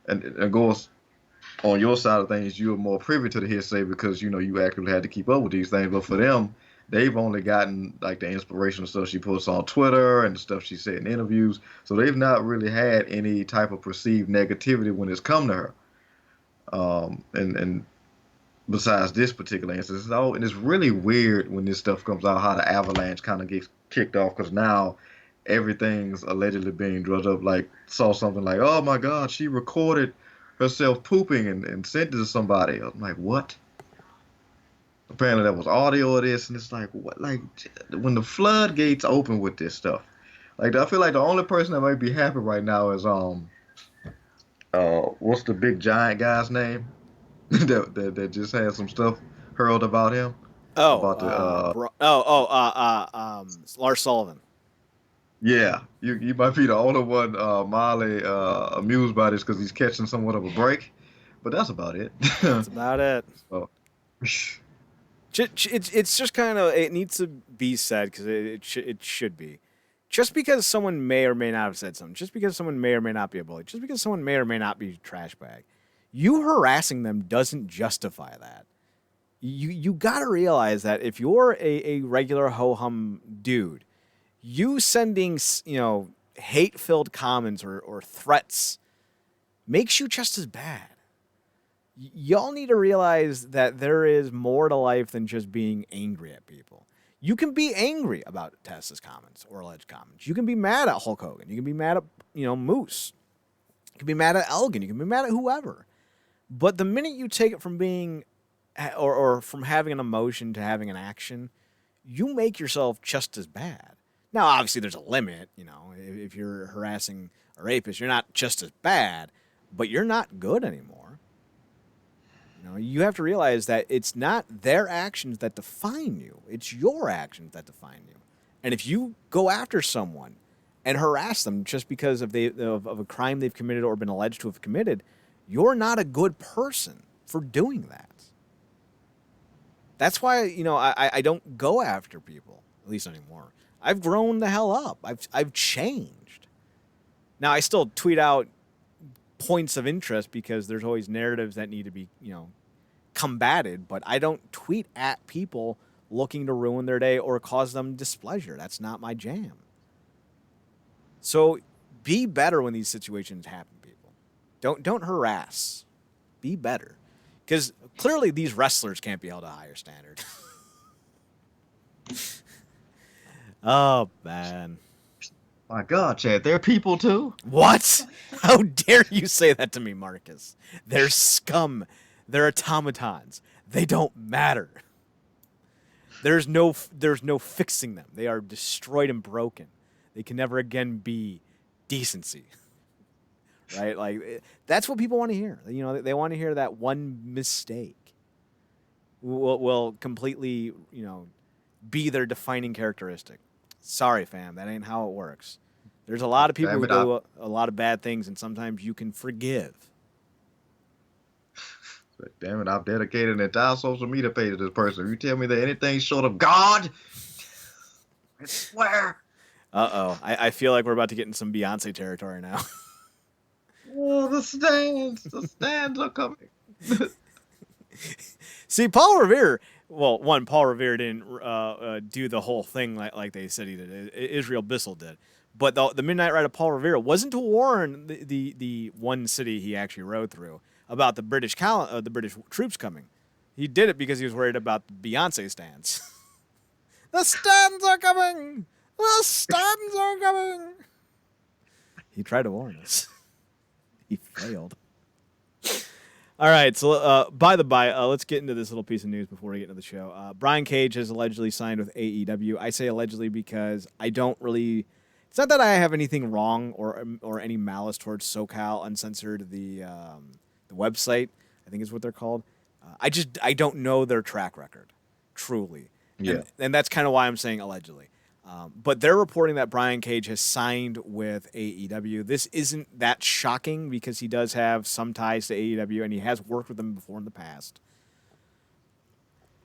and of course, on your side of things, you're more privy to the hearsay because you actually had to keep up with these things. But for them, they've only gotten like the inspirational stuff she posts on Twitter and the stuff she said in interviews. So they've not really had any type of perceived negativity when it's come to her. And besides this particular instance, and it's really weird when this stuff comes out how the avalanche kind of gets kicked off because now everything's allegedly being drugged up. Like saw something like, oh my God, she recorded herself pooping and sent it to somebody. I'm like, what? Apparently that was audio of this, and it's like, what? Like when the floodgates open with this stuff, like I feel like the only person that might be happy right now is what's the big giant guy's name that just had some stuff hurled about him Oh, about the Lars Sullivan. yeah, you might be the only one mildly amused by this because he's catching somewhat of a break, but that's about it. That's about it. So, It's just kind of it needs to be said because it should be. Just because someone may or may not have said something, just because someone may or may not be a bully, just because someone may or may not be a trash bag, you harassing them doesn't justify that. You got to realize that if you're a regular ho hum dude, you sending hate filled comments or threats makes you just as bad. Y'all need to realize that there is more to life than just being angry at people. You can be angry about Tessa's comments or alleged comments. You can be mad at Hulk Hogan. You can be mad at Moose. You can be mad at Elgin. You can be mad at whoever. But the minute you take it from being or from having an emotion to having an action, you make yourself just as bad. Now, obviously, there's a limit. If you're harassing a rapist, you're not just as bad, but you're not good anymore. You have to realize that it's not their actions that define you. It's your actions that define you. And if you go after someone and harass them just because of a crime they've committed or been alleged to have committed, you're not a good person for doing that. That's why I don't go after people, at least anymore. I've grown the hell up. I've changed. Now I still tweet out points of interest because there's always narratives that need to be combated, but I don't tweet at people looking to ruin their day or cause them displeasure. That's not my jam. So be better when these situations happen, people. Don't harass. Be better. Because clearly these wrestlers can't be held to a higher standard. Oh, man. my God, Chad, they're people too. What? How dare you say that to me, Marcus? They're scum. They're automatons. They don't matter. There's no fixing them. They are destroyed and broken. They can never again be decency. Right? Like that's what people want to hear. They want to hear that one mistake will completely, be their defining characteristic. Sorry, fam, that ain't how it works. There's a lot of people Damn who it, I, do a lot of bad things, and sometimes you can forgive. Like, damn it, I've dedicated an entire social media page to this person. If you tell me that anything short of God, I swear. Uh-oh. I feel like we're about to get in some Beyonce territory now. Oh, the stands are coming. See, Paul Revere. Well, one, Paul Revere didn't do the whole thing like they said he did. Israel Bissell did. But the Midnight Ride of Paul Revere wasn't to warn the one city he actually rode through about the British troops coming. He did it because he was worried about the Beyonce stands. The stands are coming. The stands are coming. He tried to warn us. He failed. All right, so by the by, let's get into this little piece of news before we get into the show. Brian Cage has allegedly signed with AEW. I say allegedly because I don't really. It's not that I have anything wrong or any malice towards SoCal Uncensored, the website, I think is what they're called. I don't know their track record, truly. Yeah. And that's kind of why I'm saying allegedly. But they're reporting that Brian Cage has signed with AEW. This isn't that shocking because he does have some ties to AEW and he has worked with them before in the past.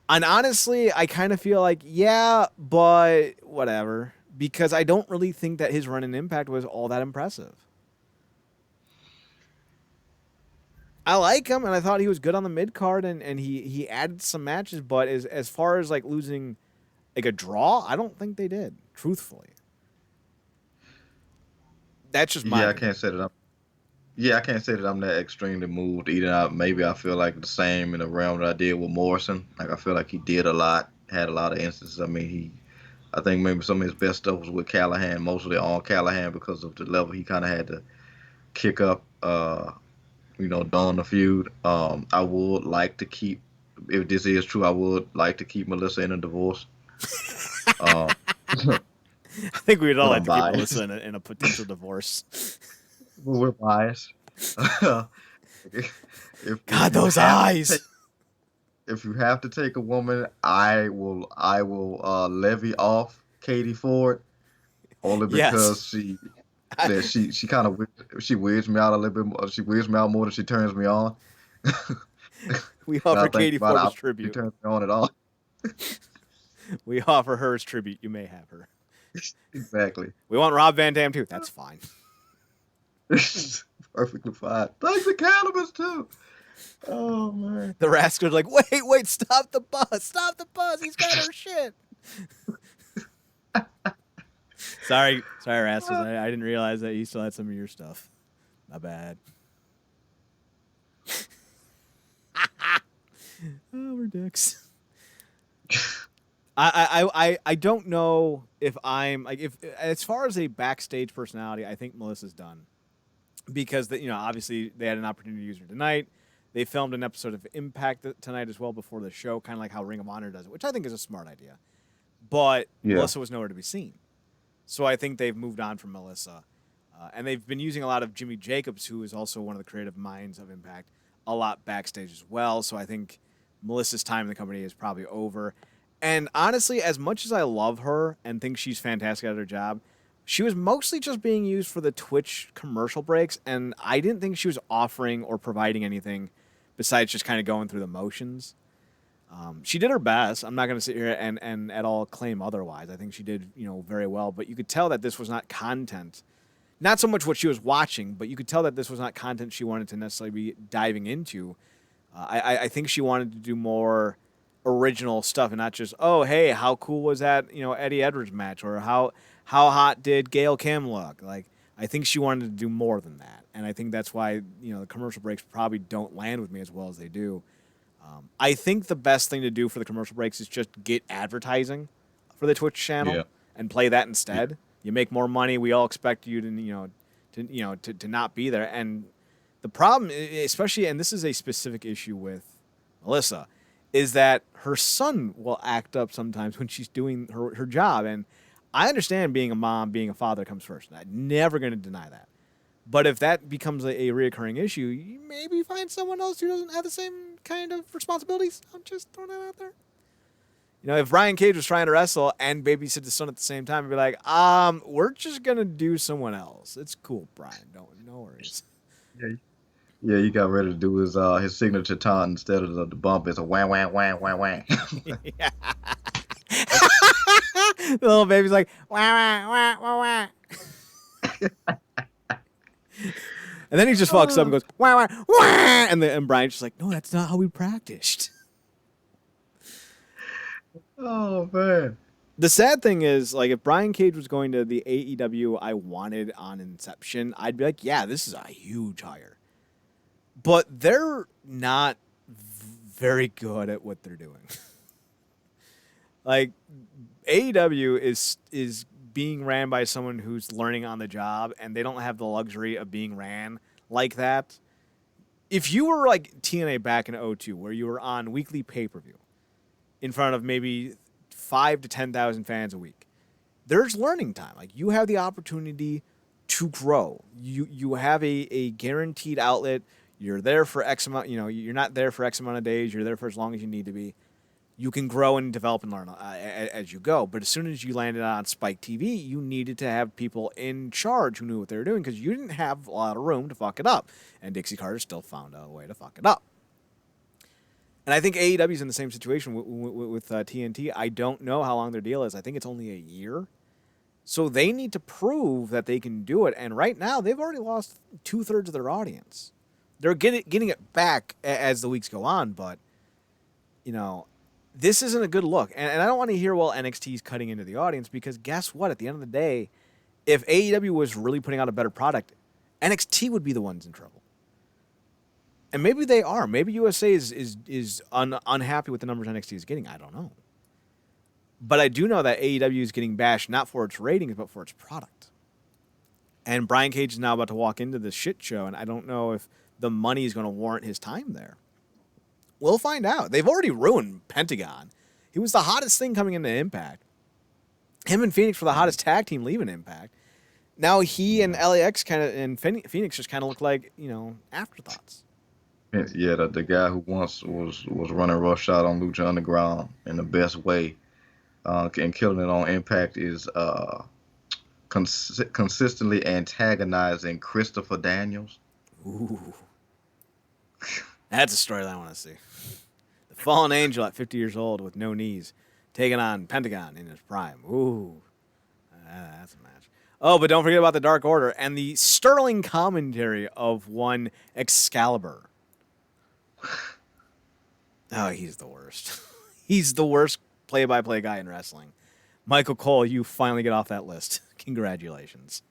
And honestly, I kind of feel like, yeah, but whatever. Because I don't really think that his run in Impact was all that impressive. I like him, and I thought he was good on the mid card, and he added some matches. But as far as like losing like a draw, I don't think they did. Truthfully, that's just my. I can't say that I can't say that I'm that extremely moved either. Maybe I feel like the same in the realm that I did with Morrison. Like I feel like he did a lot, had a lot of instances. I mean, I think maybe some of his best stuff was with Callahan, mostly on Callahan because of the level he kind of had to kick up. During the feud. I would like to keep, if this is true, I would like to keep Melissa in a divorce. I think we'd all like to keep biased. Melissa in a potential divorce. We're biased. God, those eyes. If you have to take a woman, I will levy off Katie Ford only because she kind of weirds me out a little bit more. She weirds me out more than she turns me on. We offer Katie Ford as tribute. She turns me on at all. We offer her as tribute. You may have her. Exactly. We want Rob Van Dam too. That's fine. Perfectly fine. Thanks to cannabis too. Oh man. The rascal's like, wait, stop the bus. Stop the bus. He's got our shit. Sorry, rascals. I didn't realize that you still had some of your stuff. My bad. Oh, we're dicks. I don't know if I'm like if as far as a backstage personality, I think Melissa's done because obviously they had an opportunity to use her tonight. They filmed an episode of Impact tonight as well before the show, kind of like how Ring of Honor does it, which I think is a smart idea. But Melissa was nowhere to be seen. So I think they've moved on from Melissa. And they've been using a lot of Jimmy Jacobs, who is also one of the creative minds of Impact, a lot backstage as well. So I think Melissa's time in the company is probably over. And honestly, as much as I love her and think she's fantastic at her job, she was mostly just being used for the Twitch commercial breaks. And I didn't think she was offering or providing anything besides just kind of going through the motions. She did her best. I'm not going to sit here and at all claim otherwise. I think she did, very well. But you could tell that this was not content. Not so much what she was watching, but you could tell that this was not content she wanted to necessarily be diving into. I think she wanted to do more original stuff and not just, oh, hey, how cool was that, Eddie Edwards match? Or how hot did Gail Kim look? Like, I think she wanted to do more than that. And I think that's why, the commercial breaks probably don't land with me as well as they do. I think the best thing to do for the commercial breaks is just get advertising for the Twitch channel and play that instead. Yeah. You make more money. We all expect you to not be there. And the problem, especially, and this is a specific issue with Melissa, is that her son will act up sometimes when she's doing her job. And I understand being a mom, being a father comes first. I'm never going to deny that. But if that becomes a reoccurring issue, you maybe find someone else who doesn't have the same kind of responsibilities. I'm just throwing that out there. If Brian Cage was trying to wrestle and babysit his son at the same time, I'd be like, we're just going to do someone else. It's cool, Brian. No worries. Yeah. Yeah, he got ready to do his signature taunt instead of the bump. It's a wham wham wham wham wham. Yeah. The little baby's like, wah, wah, wah, wah, wah. And then he just fucks up and goes, wah, wah, wah. And Brian's just like, no, that's not how we practiced. Oh man. The sad thing is, like, if Brian Cage was going to the AEW I wanted on Inception, I'd be like, yeah, this is a huge hire. But they're not very good at what they're doing. Like, AEW is being ran by someone who's learning on the job, and they don't have the luxury of being ran like that. If you were like TNA back in 2002, where you were on weekly pay-per-view in front of maybe 5 to 10,000 fans a week, there's learning time. Like, you have the opportunity to grow. You have a guaranteed outlet. You're there for X amount. You know, you're not there for X amount of days. You're there for as long as you need to be. You can grow and develop and learn as you go. But as soon as you landed on Spike TV, you needed to have people in charge who knew what they were doing, because you didn't have a lot of room to fuck it up. And Dixie Carter still found a way to fuck it up. And I think AEW is in the same situation with TNT. I don't know how long their deal is. I think it's only a year. So they need to prove that they can do it. And right now, they've already lost 2/3 of their audience. They're getting it back as the weeks go on, but, you know, this isn't a good look. And I don't want to hear, well, NXT's cutting into the audience, because guess what? At the end of the day, if AEW was really putting out a better product, NXT would be the ones in trouble. And maybe they are. Maybe USA is unhappy with the numbers NXT is getting. I don't know. But I do know that AEW is getting bashed not for its ratings, but for its product. And Brian Cage is now about to walk into this shit show, and I don't know if the money is going to warrant his time there. We'll find out. They've already ruined Pentagon. He was the hottest thing coming into Impact. Him and Phoenix were the hottest tag team leaving Impact. Now he and LAX and Phoenix just kind of look like, you know, afterthoughts. Yeah, the guy who once was running roughshod on Lucha Underground in the best way, and killing it on Impact is consistently antagonizing Christopher Daniels. Ooh. That's a story that I want to see. The fallen angel at 50 years old with no knees, taking on Pentagon in his prime. Ooh. That's a match. Oh, but don't forget about the Dark Order and the sterling commentary of one Excalibur. Oh, he's the worst. He's the worst play-by-play guy in wrestling. Michael Cole, you finally get off that list. Congratulations.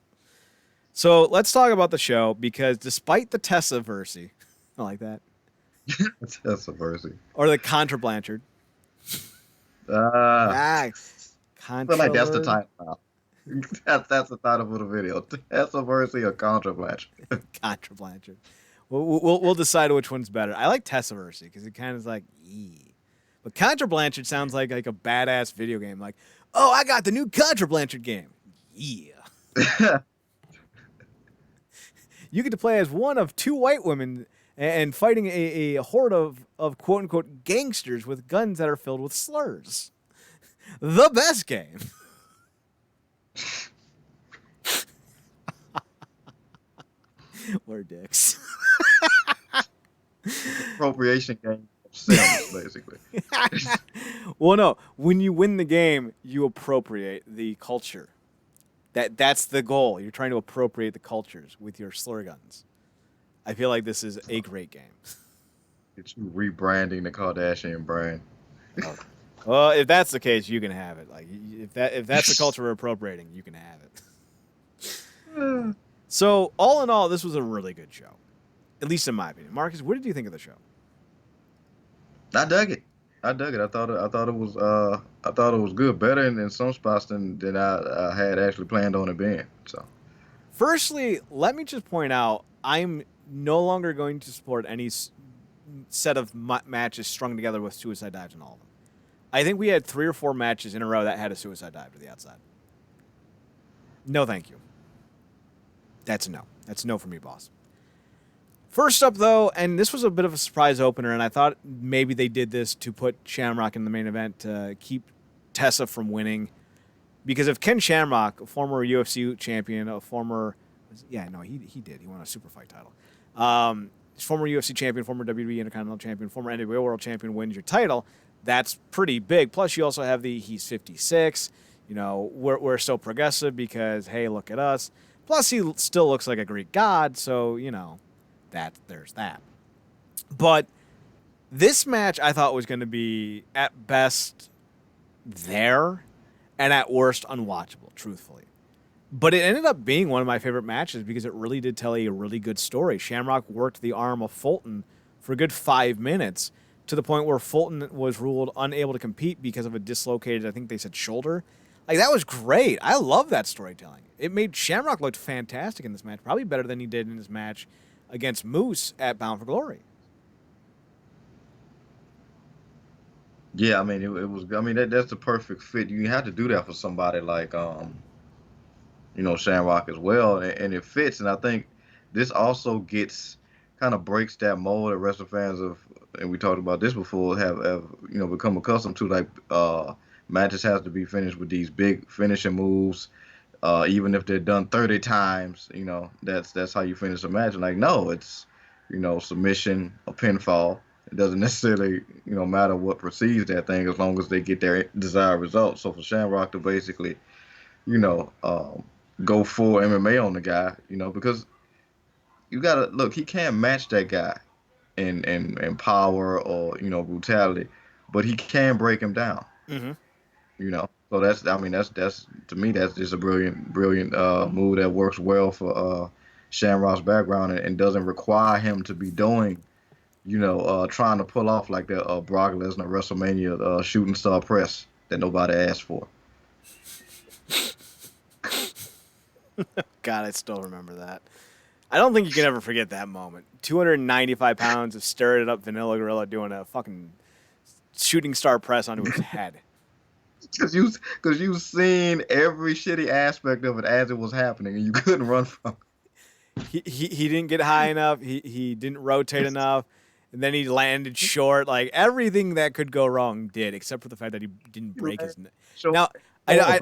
So let's talk about the show, because despite the Tessa-versy, I like that. Tessa-versy. Or the Contro-Blanchard. I feel like that's the title. That's the title for the video. Tessa-versy or Contra-Blanchard. Contra-Blanchard. We'll decide which one's better. I like Tessa-versy because it kind of is like, ee. But Contra-Blanchard sounds like a badass video game. Like, oh, I got the new Contra-Blanchard game. Yeah. You get to play as one of 2 white women and fighting a horde of quote-unquote gangsters with guns that are filled with slurs. The best game. We're dicks. Appropriation game of Sims, basically. Well, no. When you win the game, you appropriate the culture. That's the goal. You're trying to appropriate the cultures with your slur guns. I feel like this is a great game. It's rebranding the Kardashian brand. Oh. Well, if that's the case, you can have it. Like, if that's the culture we're appropriating, you can have it. So, all in all, this was a really good show, at least in my opinion. Marcus, what did you think of the show? I dug it. I thought it was good, better in some spots than I had actually planned on it being. So, firstly, let me just point out, I'm no longer going to support any set of matches strung together with suicide dives in all of them. I think we had 3 or 4 matches in a row that had a suicide dive to the outside. No, thank you. That's a no. That's a no for me, boss. First up, though, and this was a bit of a surprise opener, and I thought maybe they did this to put Shamrock in the main event to keep Tessa from winning. Because if Ken Shamrock, a former UFC champion, he did. He won a super fight title. former UFC champion, former WWE Intercontinental champion, former NWA World champion wins your title. That's pretty big. Plus, you also have he's 56. We're so progressive because, hey, look at us. Plus, he still looks like a Greek god, so, there's that. But this match I thought was going to be, at best, there, and at worst, unwatchable, truthfully. But it ended up being one of my favorite matches because it really did tell a really good story. Shamrock worked the arm of Fulton for a good 5 minutes to the point where Fulton was ruled unable to compete because of a dislocated, I think they said, shoulder. Like, that was great. I love that storytelling. It made Shamrock look fantastic in this match, probably better than he did in his match against Moose at Bound for Glory. Yeah, I mean, it was. I mean, that's the perfect fit. You have to do that for somebody like Shamrock as well, and it fits. And I think this also kind of breaks that mold that wrestling fans have, and we talked about this before, have become accustomed to. Like, matches have to be finished with these big finishing moves, even if they're done 30 times. That's how you finish a match. And like, no, it's submission, a pinfall. It doesn't necessarily matter what precedes that thing as long as they get their desired result. So for Shamrock to basically go full MMA on the guy, because you gotta look, he can't match that guy in power or brutality, but he can break him down. Mm-hmm. So that's to me that's just a brilliant move that works well for Shamrock's background and doesn't require him to be doing trying to pull off like that Brock Lesnar WrestleMania shooting star press that nobody asked for. God, I still remember that. I don't think you can ever forget that moment. 295 pounds of stirred up Vanilla Gorilla doing a fucking shooting star press onto his head. Because you've seen every shitty aspect of it as it was happening, and you couldn't run from it. He didn't get high enough. He didn't rotate enough. And then he landed short. Like, everything that could go wrong did, except for the fact that he didn't break his neck. Now, I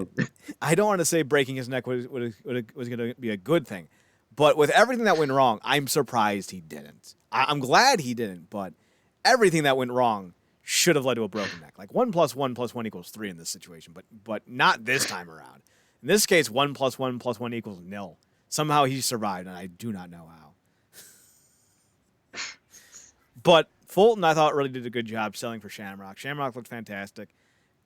don't want to say breaking his neck was going to be a good thing. But with everything that went wrong, I'm surprised he didn't. I'm glad he didn't, but everything that went wrong should have led to a broken neck. Like, 1 + 1 + 1 = 3 in this situation, but not this time around. In this case, 1 + 1 + 1 = 0. Somehow he survived, and I do not know how. But Fulton, I thought, really did a good job selling for Shamrock. Shamrock looked fantastic.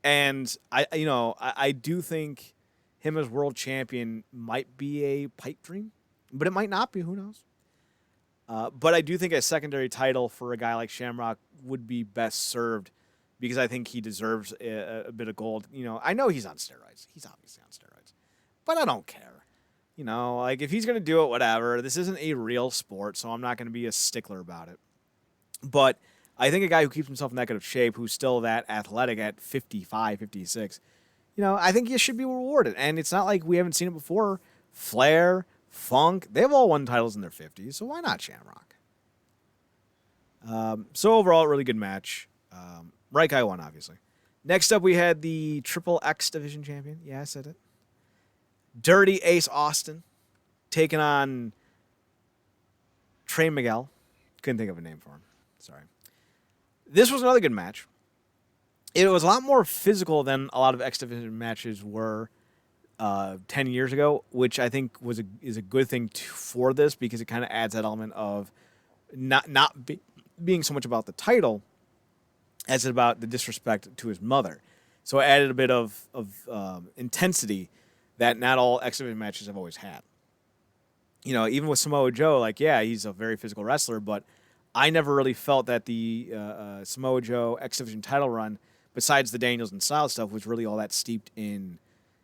And I do think him as world champion might be a pipe dream, but it might not be. Who knows? But I do think a secondary title for a guy like Shamrock would be best served because I think he deserves a bit of gold. I know he's on steroids. He's obviously on steroids. But I don't care. Like, if he's going to do it, whatever. This isn't a real sport, so I'm not going to be a stickler about it. But I think a guy who keeps himself in that kind of shape, who's still that athletic at 55, 56, I think he should be rewarded. And it's not like we haven't seen it before. Flair, Funk, they've all won titles in their 50s, so why not Shamrock? So overall, really good match. Right guy won, obviously. Next up, we had the Triple X Division Champion. Yeah, I said it. Dirty Ace Austin taking on Trey Miguel. Couldn't think of a name for him. Sorry. This was another good match. It was a lot more physical than a lot of X Division matches were 10 years ago, which I think is a good thing for this because it kind of adds that element of not being so much about the title as about the disrespect to his mother. So it added a bit of intensity that not all X Division matches have always had. Even with Samoa Joe, like, yeah, he's a very physical wrestler, but I never really felt that the Samoa Joe X Division title run, besides the Daniels and Styles stuff, was really all that steeped in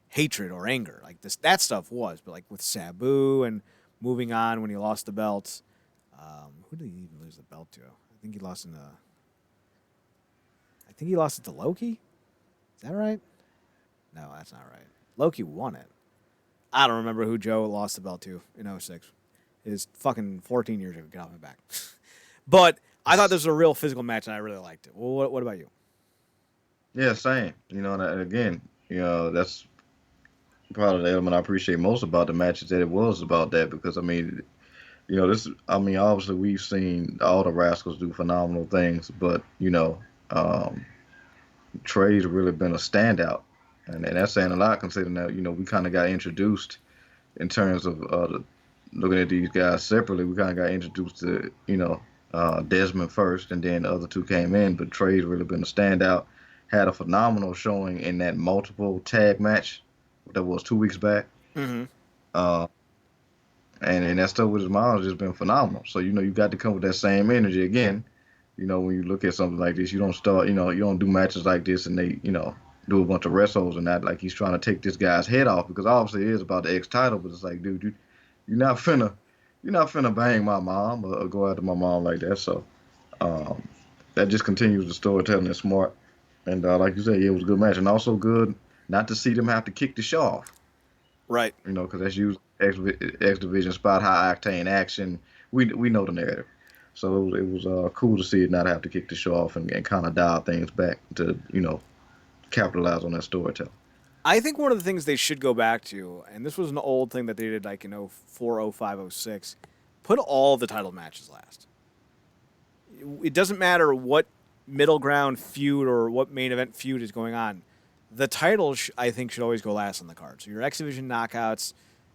hatred or anger. Like, that stuff was, but like with Sabu and moving on when he lost the belt, who did he even lose the belt to? I think he lost it to Loki. Is that right? No, that's not right. Loki won it. I don't remember who Joe lost the belt to in 2006. It was fucking 14 years ago. Get off my back. But I thought this was a real physical match, and I really liked it. Well, what about you? Yeah, same. And again, that's probably the element I appreciate most about the matches, that it was about that, because I mean, this. I mean, obviously we've seen all the Rascals do phenomenal things, but um, Trey's really been a standout, and that's saying a lot considering that we kind of got introduced in terms of looking at these guys separately. We kind of got introduced to Desmond first, and then the other two came in. But Trey's really been a standout. Had a phenomenal showing in that multiple tag match that was 2 weeks back. Mm-hmm. Uh, and that stuff with his mom has just been phenomenal. So you got to come with that same energy again. When you look at something like this, you don't start. You don't do matches like this and they do a bunch of wrestles and that like he's trying to take this guy's head off because obviously it is about the X title, but it's like, dude, you're not finna bang my mom or go after my mom like that. So um, that just continues the storytelling. That's smart, and like you said, yeah, it was a good match and also good not to see them have to kick the show off. Right. Because that's usually X Division spot, high octane action. We know the narrative. So it was cool to see it not have to kick the show off and kind of dial things back to, capitalize on that storytelling. I think one of the things they should go back to, and this was an old thing that they did like in 04, 05, 06, put all the title matches last. It doesn't matter what middle ground feud or what main event feud is going on. The title, I think, should always go last on the card. So your X Division knockouts,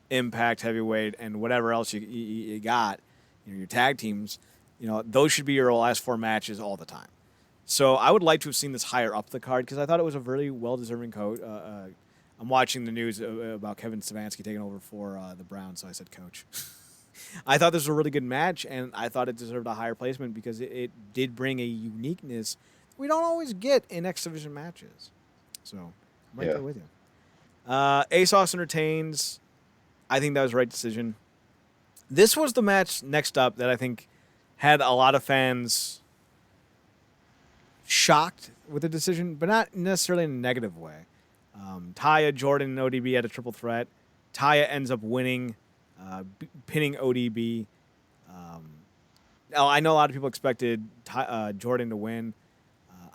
Impact, Heavyweight, and whatever else you got, your tag teams, those should be your last four matches all the time. So I would like to have seen this higher up the card because I thought it was a really well-deserving coach. I'm watching the news about Kevin Stefanski taking over for the Browns, so I said coach. I thought this was a really good match, and I thought it deserved a higher placement because it did bring a uniqueness we don't always get in X Division matches. So I'm right there with you. ASOS entertains. I think that was the right decision. This was the match next up that I think had a lot of fans shocked with the decision, but not necessarily in a negative way. Taya, Jordan, and ODB had a triple threat. Taya ends up winning, pinning ODB. Now, I know a lot of people expected Jordan to win.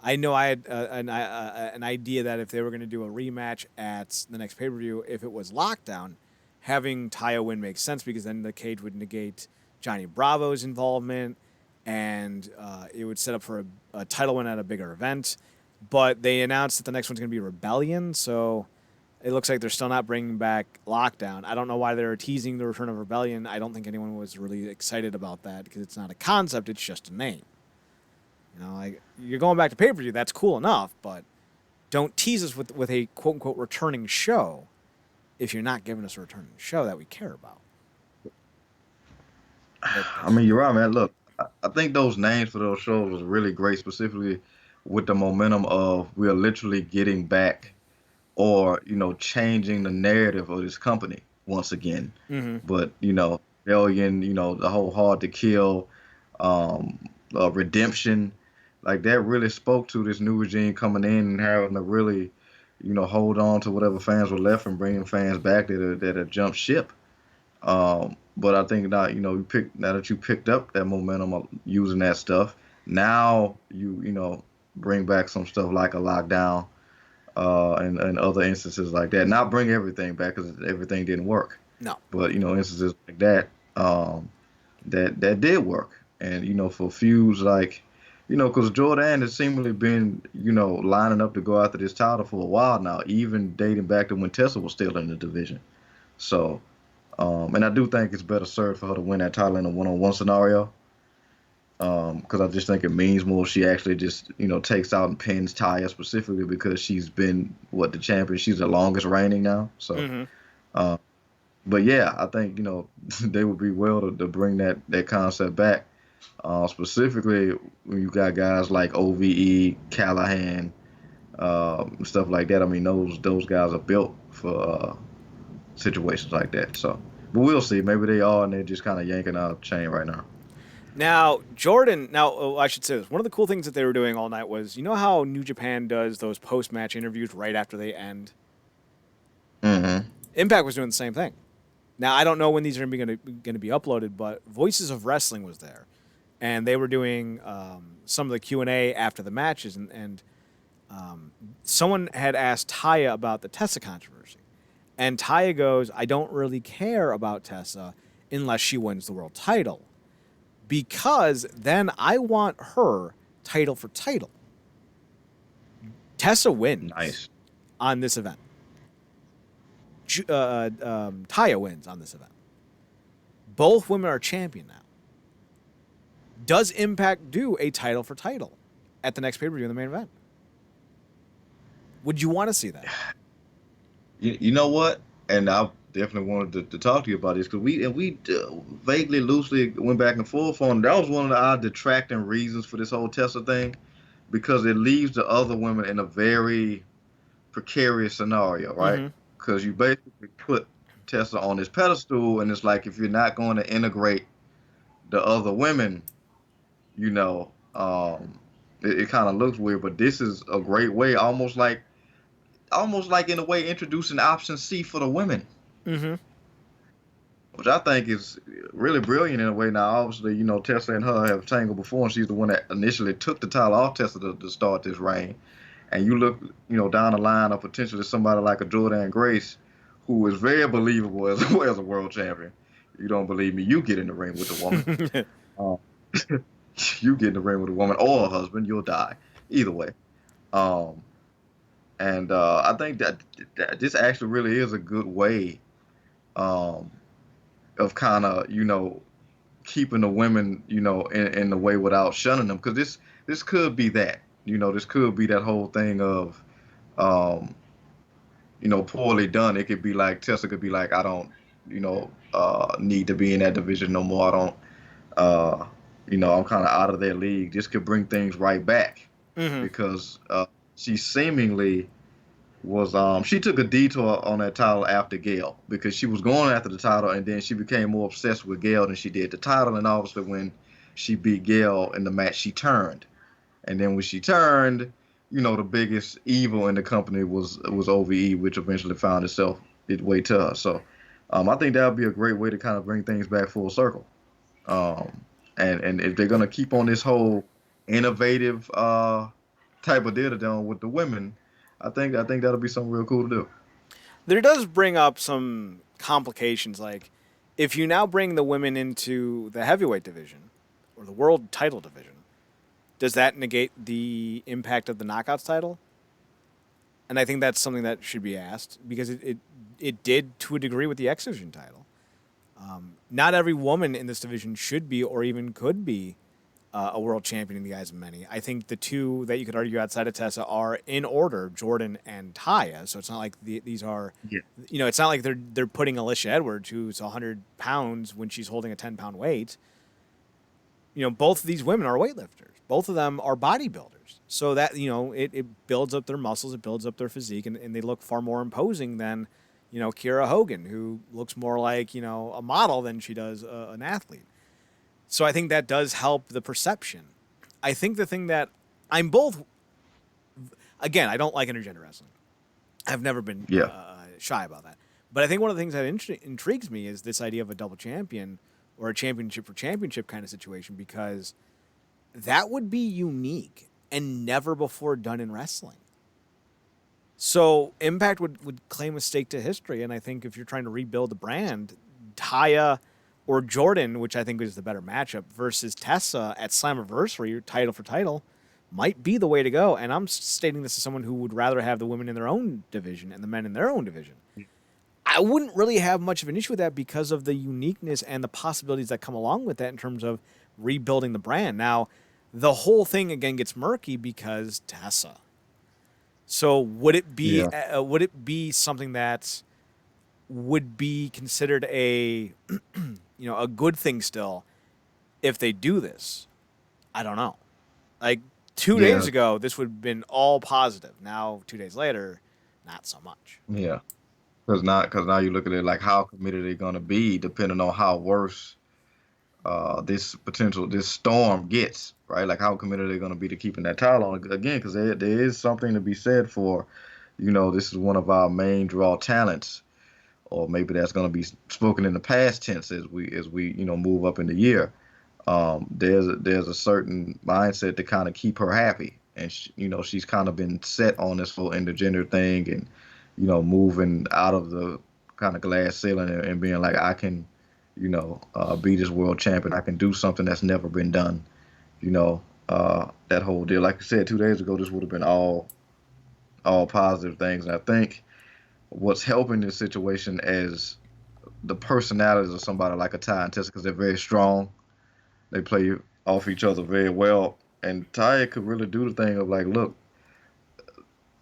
I know I had an idea that if they were going to do a rematch at the next pay-per-view, if it was Lockdown, having Taya win makes sense because then the cage would negate Johnny Bravo's involvement, and it would set up for a title win at a bigger event. But they announced that the next one's going to be Rebellion, so it looks like they're still not bringing back Lockdown. I don't know why they're teasing the return of Rebellion. I don't think anyone was really excited about that because it's not a concept, it's just a name. Like you're going back to pay-per-view, that's cool enough, but don't tease us with a quote-unquote returning show if you're not giving us a returning show that we care about. I mean, you're right, man. Look, I think those names for those shows was really great, specifically with the momentum of we are literally getting back or, changing the narrative of this company once again. Mm-hmm. But, Alien, the whole Hard to Kill, Redemption, like that really spoke to this new regime coming in and having to really, hold on to whatever fans were left and bringing fans back that had jumped ship. But I think now, now that you picked up that momentum of using that stuff, now you bring back some stuff like a Lockdown, and other instances like that. Not bring everything back because everything didn't work. No. But instances like that, that did work. And for feuds like, because Jordan has seemingly been, lining up to go after this title for a while now, even dating back to when Tessa was still in the division. So, and I do think it's better served for her to win that title in a one-on-one scenario. Because I just think it means more. She actually just, takes out and pins Taya specifically because she's been, the champion. She's the longest reigning now. So, mm-hmm. But yeah, I think, they would be well to bring that concept back. Specifically when you got guys like OVE, Callahan, stuff like that. I mean, those guys are built for situations like that. So, but we'll see. Maybe they are, and they're just kind of yanking out of chain right now. Now, Jordan, I should say this. One of the cool things that they were doing all night was, how New Japan does those post-match interviews right after they end? Mm-hmm. Impact was doing the same thing. Now, I don't know when these are going to be uploaded, but Voices of Wrestling was there. And they were doing some of the Q&A after the matches. And someone had asked Taya about the Tessa controversy. And Taya goes, I don't really care about Tessa. unless she wins the world title. Because then I want her title for title. Tessa wins Nice. on this event. Taya wins on this event. Both women are champion now. Does Impact do a title for title at the next pay-per-view in the main event? Would you want to see that? You know what? And I definitely wanted to talk to you about this because we vaguely, loosely went back and forth on. That was one of our detracting reasons for this whole Tessa thing, because it leaves the other women in a very precarious scenario, right? Because you basically put Tessa on this pedestal, and it's like if you're not going to integrate the other women, you know, it kind of looks weird. But this is a great way, almost like in a way introducing option C for the women, which I think is really brilliant in a way. Now, obviously, you know, Tessa and her have tangled before, and she's the one that initially took the title off Tessa to start this reign. And you look, you know, down the line of potentially somebody like a Jordan Grace, who is very believable as a world champion. You don't believe me? You get in the ring with the woman. You get in the ring with a woman or a husband, you'll die. Either way. And I think that this actually really is a good way of kind of, you know, keeping the women, you know, in the way without shunning them. Because this could be that. You know, this could be that whole thing of, you know, poorly done. It could be like, Tessa could be like, I don't, you know, need to be in that division no more. I don't, you know, I'm kind of out of their league. This could bring things right back. Because she seemingly was, she took a detour on that title after Gail, because she was going after the title, and then she became more obsessed with Gail than she did the title. And obviously when she beat Gail in the match, she turned. And then when she turned, you know, the biggest evil in the company was OVE, which eventually found its way to her. So I think that would be a great way to kind of bring things back full circle. And if they're going to keep on this whole innovative type of deal down with the women, I think that'll be something real cool to do. There does bring up some complications, like if you now bring the women into the heavyweight division or the world title division, does that negate the impact of the Knockouts title? And I think that's something that should be asked, because it did to a degree with the X Division title. Not every woman in this division should be or even could be a world champion in the eyes of many. I think the two that you could argue outside of Tessa are in order, Jordan and Taya. So it's not like these are, you know, it's not like they're putting Alicia Edwards, who's 100 pounds when she's holding a 10-pound weight. You know, both of these women are weightlifters. Both of them are bodybuilders. So that, you know, it builds up their muscles, it builds up their physique, and they look far more imposing than, you know, Kiera Hogan, who looks more like, you know, a model than she does an athlete. So I think that does help the perception. I think the thing that I'm both, again, I don't like intergender wrestling. I've never been shy about that. But I think one of the things that intrigues me is this idea of a double champion or a championship for championship kind of situation, because that would be unique and never before done in wrestling. So Impact would claim a stake to history, and I think if you're trying to rebuild the brand, Taya or Jordan, which I think is the better matchup, versus Tessa at Slammiversary, title for title, might be the way to go. And I'm stating this as someone who would rather have the women in their own division and the men in their own division. I wouldn't really have much of an issue with that because of the uniqueness and the possibilities that come along with that in terms of rebuilding the brand. Now, the whole thing again gets murky because Tessa. So would it be something that would be considered a a good thing still if they do this? I don't know. Like 2 days ago, this would have been all positive. Now 2 days later, not so much. Yeah. Because now you look at it like, how committed they're going to be depending on how worse this storm gets, right? Like how committed they're going to be to keeping that title on again, because there is something to be said for, this is one of our main draw talents, or maybe that's going to be spoken in the past tense as we move up in the year. There's a certain mindset to kind of keep her happy, and she's kind of been set on this whole intergender thing, and moving out of the kind of glass ceiling and being like, I can be this world champion. I can do something that's never been done. That whole deal. Like I said 2 days ago, this would have been all positive things. And I think what's helping this situation is the personalities of somebody like a Ty and Tessa, because they're very strong. They play off each other very well. And Taya could really do the thing of like, look,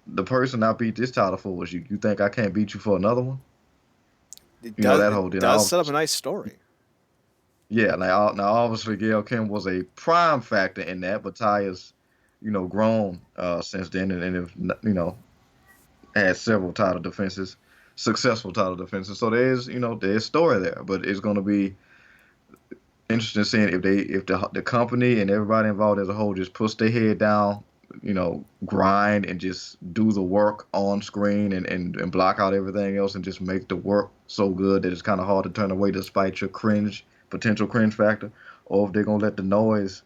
the person I beat this title for was you. You think I can't beat you for another one? That whole deal. It does set up a nice story. Yeah, now obviously Gail Kim was a prime factor in that, but Taya's, grown since then and had several title defenses, successful title defenses. So there's story there, but it's going to be interesting seeing if the company and everybody involved as a whole just puts their head down, grind and just do the work on screen and block out everything else and just make the work so good that it's kind of hard to turn away despite your potential cringe factor, or if they're going to let the noise,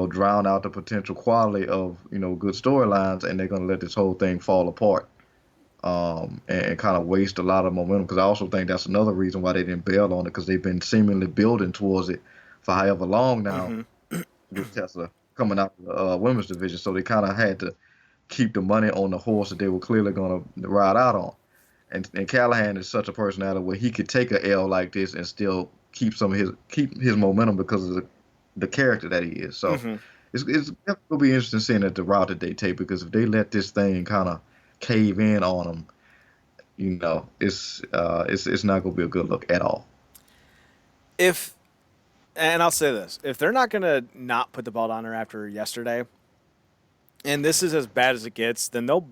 drown out the potential quality of, good storylines, and they're going to let this whole thing fall apart and kind of waste a lot of momentum. Because I also think that's another reason why they didn't bail on it, because they've been seemingly building towards it for however long now with Tessa coming out of the women's division. So they kind of had to keep the money on the horse that they were clearly going to ride out on. And Callahan is such a personality where he could take a L like this and still keep his momentum because of the character that he is. So it's gonna be interesting seeing the route that they take, because if they let this thing kind of cave in on them, it's not gonna be a good look at all. And I'll say this, if they're not gonna not put the belt on her after yesterday, and this is as bad as it gets, then they'll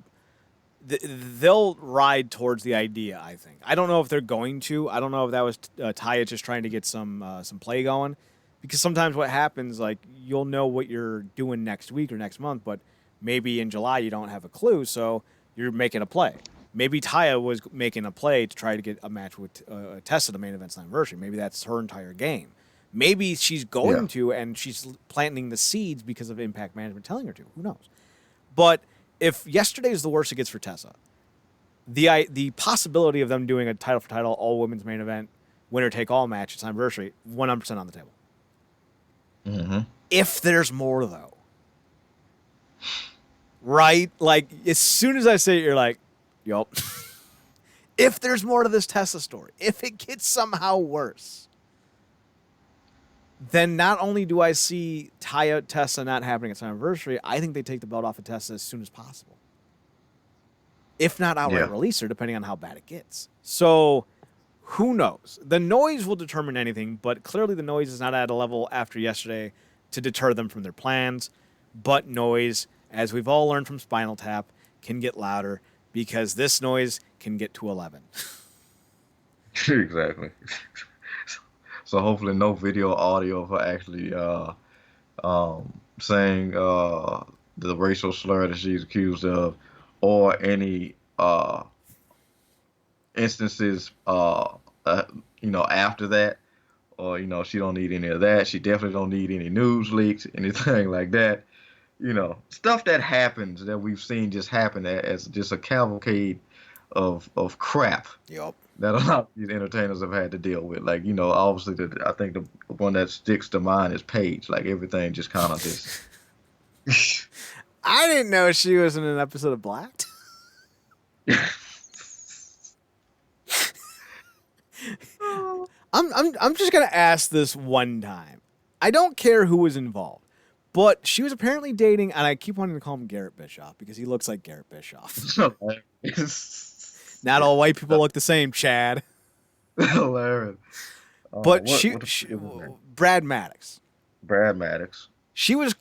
ride towards the idea, I think. I don't know if they're going to. I don't know if that was Taya just trying to get some play going. Because sometimes what happens, like, you'll know what you're doing next week or next month, but maybe in July you don't have a clue, so you're making a play. Maybe Taya was making a play to try to get a match with Tessa, the main event's anniversary. Maybe that's her entire game. Maybe she's going to, and she's planting the seeds because of Impact Management telling her to. Who knows? But if yesterday is the worst it gets for Tessa, the possibility of them doing a title for title all women's main event winner take all match, its anniversary, 100% on the table. If there's more though, right? Like as soon as I say it, you're like, yup. If there's more to this Tessa story, if it gets somehow worse, then not only do I see Tessa not happening at its anniversary, I think they take the belt off of Tessa as soon as possible. If not outright release her, depending on how bad it gets. So who knows? The noise will determine anything, but clearly the noise is not at a level after yesterday to deter them from their plans. But noise, as we've all learned from Spinal Tap, can get louder because this noise can get to 11. Exactly. So hopefully no video audio of her actually saying the racial slur that she's accused of, or any instances after that, or she don't need any of that. She definitely don't need any news leaks, anything like that. Stuff that happens that we've seen just happen as just a cavalcade of crap. Yep. That a lot of these entertainers have had to deal with. Like, obviously I think the one that sticks to mind is Paige. Like everything just kind of just. I didn't know she was in an episode of Blacked. I'm just gonna ask this one time. I don't care who was involved, but she was apparently dating, and I keep wanting to call him Garrett Bischoff because he looks like Garrett Bischoff. Not all white people look the same, Chad. Hilarious. But Brad Maddox. Brad Maddox. She was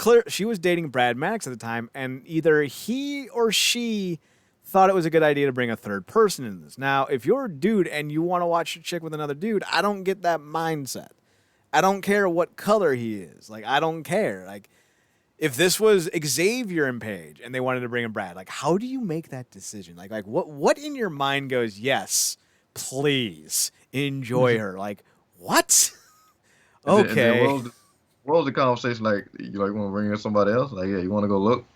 dating Brad Maddox at the time, and either he or she thought it was a good idea to bring a third person into this. Now, if you're a dude and you want to watch a chick with another dude, I don't get that mindset. I don't care what color he is. Like, I don't care. Like, if this was Xavier and Paige and they wanted to bring in Brad, like, how do you make that decision? Like what in your mind goes, yes, please enjoy her? Like, what? Okay. What was the conversation like? You want to bring in somebody else? Like, yeah, you want to go look,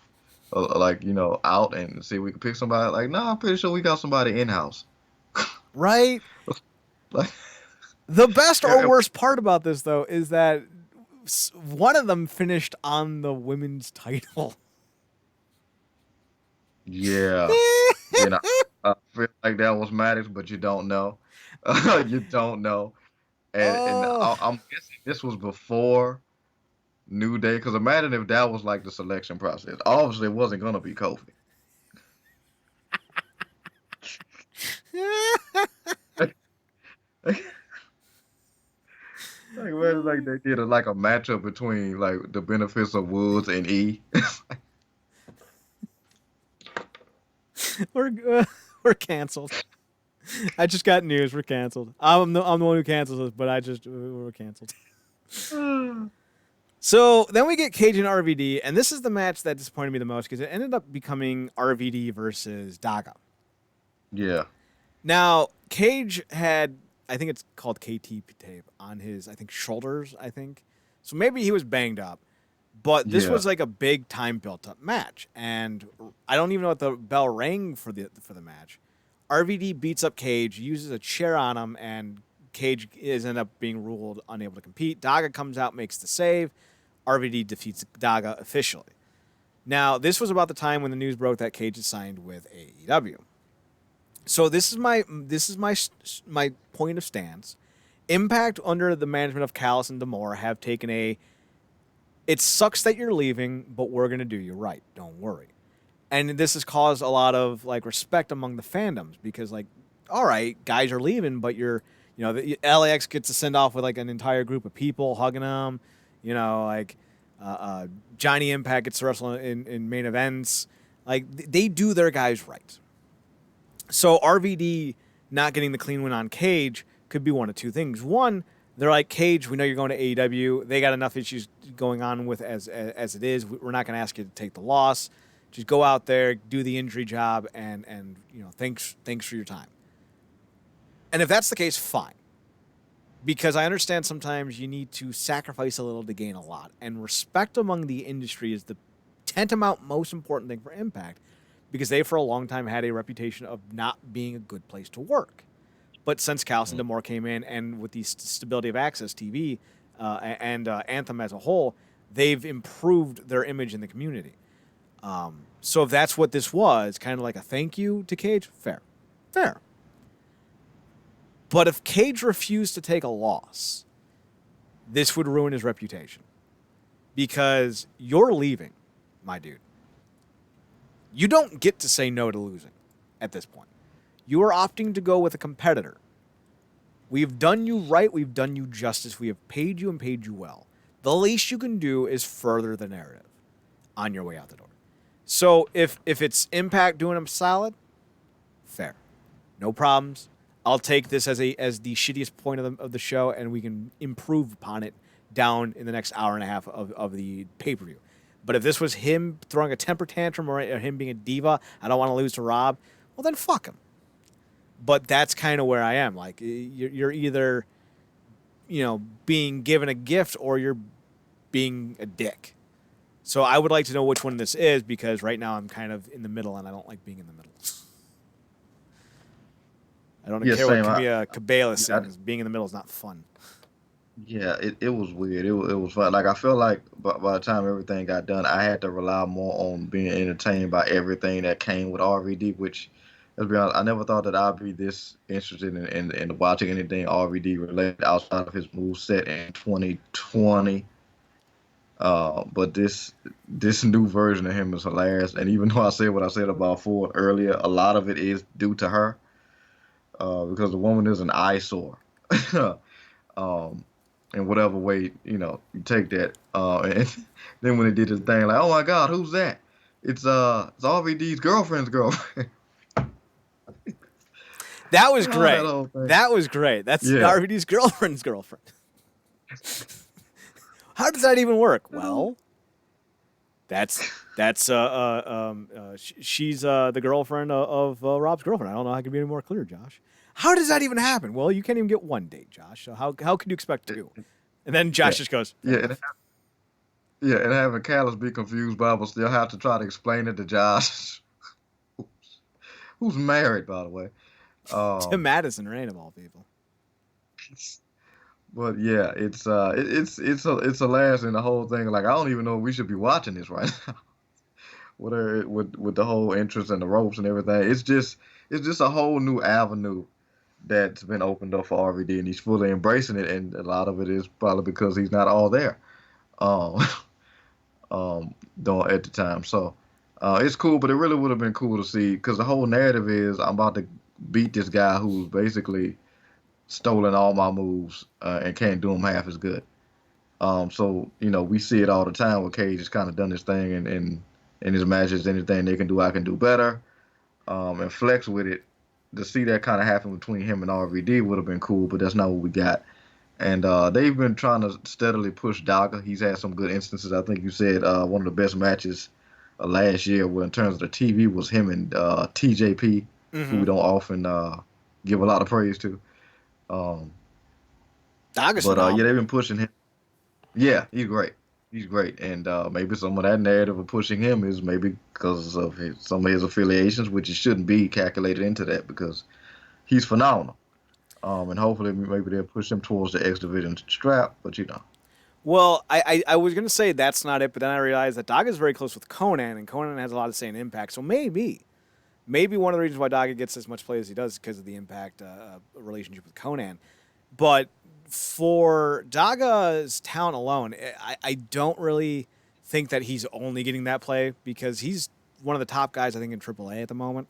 out and see if we can pick somebody? Like, no, I'm pretty sure we got somebody in house. Right. Like, The best or And- worst part about this, though, is that one of them finished on the women's title. yeah, you know, I feel like that was Maddox, but you don't know. You don't know. And Oh, I'm guessing this was before New Day, because imagine if that was like the selection process. Obviously, it wasn't gonna be Kofi. Like, imagine like they did like a matchup between like the benefits of Woods and E. we're we're canceled. I just got news. We're canceled. I'm the one who cancels this, but we're canceled. So then we get Cage and RVD, and this is the match that disappointed me the most because it ended up becoming RVD versus Daga. Yeah, Now, Cage had, I think it's called KT tape on his, I think, shoulders, I think. So maybe he was banged up. But this yeah. was like a big time built up match. And I don't even know what the bell rang for the match. RVD beats up Cage, uses a chair on him, and Cage ended up being ruled unable to compete. Daga comes out, makes the save. RVD defeats Daga officially. Now, this was about the time when the news broke that Cage had signed with AEW. So this is my point of stance. Impact under the management of Callis and D'Amore have taken it sucks that you're leaving, but we're going to do you right. Don't worry. And this has caused a lot of like respect among the fandoms because like, all right, guys are leaving, but the LAX gets to send off with like an entire group of people hugging them, like Johnny Impact gets to wrestle in main events. Like they do their guys right. So RVD not getting the clean win on Cage could be one of two things. One, they're like, Cage, we know you're going to AEW. They got enough issues going on with as it is. We're not going to ask you to take the loss. Just go out there, do the injury job, and thanks for your time. And if that's the case, fine. Because I understand sometimes you need to sacrifice a little to gain a lot. And respect among the industry is the tantamount most important thing for Impact. Because they, for a long time, had a reputation of not being a good place to work. But since Callis and D'Amore came in, and with the stability of Access TV and Anthem as a whole, they've improved their image in the community. So if that's what this was, kind of like a thank you to Cage, fair. But if Cage refused to take a loss, this would ruin his reputation. Because you're leaving, my dude. You don't get to say no to losing at this point. You are opting to go with a competitor. We've done you right. We've done you justice. We have paid you and paid you well. The least you can do is further the narrative on your way out the door. So if it's Impact doing him solid, fair. No problems. I'll take this as the shittiest point of the show, and we can improve upon it down in the next hour and a half of the pay-per-view. But if this was him throwing a temper tantrum or him being a diva, I don't want to lose to Rob, well, then fuck him. But that's kind of where I am. Like, you're either, being given a gift or you're being a dick. So I would like to know which one this is because right now I'm kind of in the middle and I don't like being in the middle. I don't care what Camilla Cabello is saying. Being in the middle is not fun. Yeah, it was weird. It was fun. Like I feel like by the time everything got done, I had to rely more on being entertained by everything that came with RVD. Which, let's be honest, I never thought that I'd be this interested in watching anything RVD related outside of his moveset in 2020. But this new version of him is hilarious. And even though I said what I said about Ford earlier, a lot of it is due to her, because the woman is an eyesore. In whatever way, you take that. And then when they did this thing, like, oh my God, who's that? It's RVD's girlfriend's girlfriend. That was great. That was great. That's RVD's girlfriend's girlfriend. How does that even work? Well, she's the girlfriend of Rob's girlfriend. I don't know how I can be any more clear, Josh. How does that even happen? Well, you can't even get one date, Josh. So how can you expect two? And then Josh just goes, and having Callis be confused, but I will still have to try to explain it to Josh, who's married, by the way. to Madison Rain of all people. But yeah, it's hilarious in the whole thing. Like I don't even know if we should be watching this right now. With the whole interest and the ropes and everything. It's just a whole new avenue that's been opened up for RVD, and he's fully embracing it. And a lot of it is probably because he's not all there, um, at the time. So it's cool, but it really would have been cool to see because the whole narrative is I'm about to beat this guy who's basically stolen all my moves and can't do them half as good. So we see it all the time where Cage has kind of done this thing in his matches. Anything they can do, I can do better. And flex with it. To see that kind of happen between him and RVD would have been cool, but that's not what we got. And they've been trying to steadily push Daga. He's had some good instances. I think you said one of the best matches last year, where in terms of the TV, was him and TJP, who Mm-hmm. we don't often give a lot of praise to. Um, Daga's but yeah, they've phenomenal. been pushing him. Yeah, he's great. He's great, and maybe some of that narrative of pushing him is maybe because of some of his affiliations, which it shouldn't be calculated into that because he's phenomenal. And hopefully maybe they'll push him towards the X Division strap, but Well, I was gonna say that's not it, but then I realized that Daga's very close with Conan, and Conan has a lot of say in Impact. So maybe one of the reasons why Daga gets as much play as he does is because of the Impact relationship with Conan. But for Daga's talent alone, I don't really think that he's only getting that play because he's one of the top guys I think in AAA at the moment.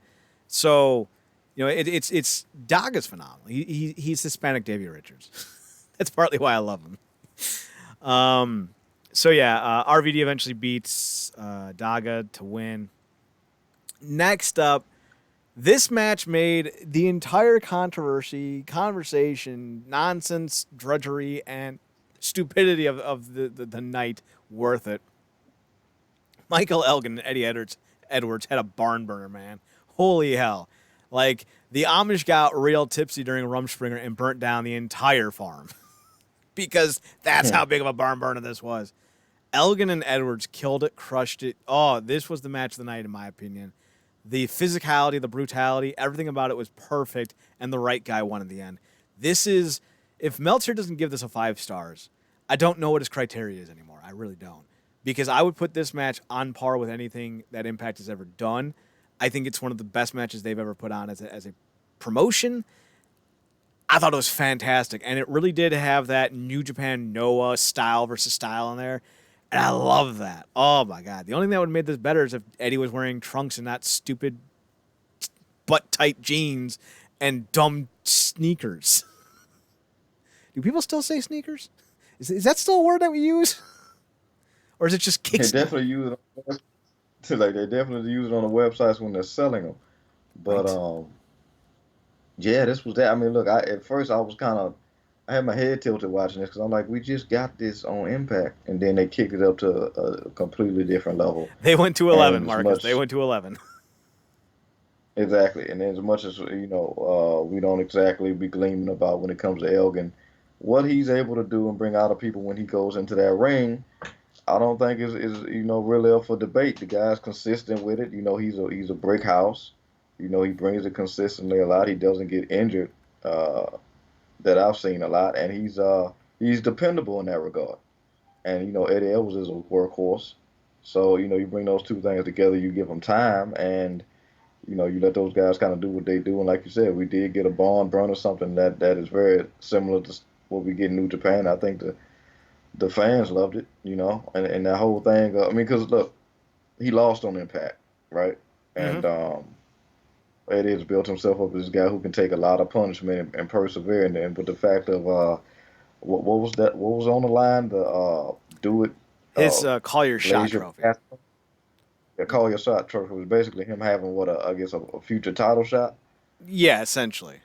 So, it's Daga's phenomenal. He's Hispanic Davey Richards. That's partly why I love him. So yeah, RVD eventually beats Daga to win. Next up, this match made the entire controversy, conversation, nonsense, drudgery, and stupidity of the night worth it. Michael Elgin and Eddie Edwards had a barn burner, man. Holy hell. Like, the Amish got real tipsy during Rumspringer and burnt down the entire farm because that's know. how big of a barn burner this was. Elgin and Edwards killed it, crushed it. Oh, this was the match of the night, in my opinion. The physicality, the brutality, everything about it was perfect, and the right guy won in the end. This is, if Meltzer doesn't give this a 5 stars, I don't know what his criteria is anymore. I really don't. Because I would put this match on par with anything that Impact has ever done. I think it's one of the best matches they've ever put on as a promotion. I thought it was fantastic, and it really did have that New Japan Noah style versus style in there, and I love that. Oh my god! The only thing that would have made this better is if Eddie was wearing trunks and not stupid butt tight jeans and dumb sneakers. Do people still say sneakers? Is that still a word that we use, or is it just kick They sneakers? definitely use it like they definitely use it on the websites when they're selling them. But Right. yeah, this was that. I mean, look, at first I was I had my head tilted watching this because I'm like, we just got this on Impact, and then they kicked it up to a completely different level. They went to 11, And as Marcus. They much went to 11. exactly, and as much as we don't exactly be gleaming about when it comes to Elgin, what he's able to do and bring out of people when he goes into that ring, I don't think is really up for debate. The guy's consistent with it. He's a brick house. He brings it consistently a lot. He doesn't get injured. Uh, that I've seen a lot, and he's dependable in that regard. And Eddie Edwards is a workhorse, so you bring those two things together, you give them time, and you let those guys kind of do what they do. And like you said, we did get a barn burner, something that is very similar to what we get in New Japan. I think the fans loved it, and that whole thing. I mean, because look, he lost on Impact, right? Mm-hmm. And Eddie has built himself up as a guy who can take a lot of punishment and persevere. And with the fact of what was that? What was on the line? The do it, His Collier shot blaze your trophy. past. Yeah, call your shot trophy was basically him having I guess a future title shot. Yeah, essentially.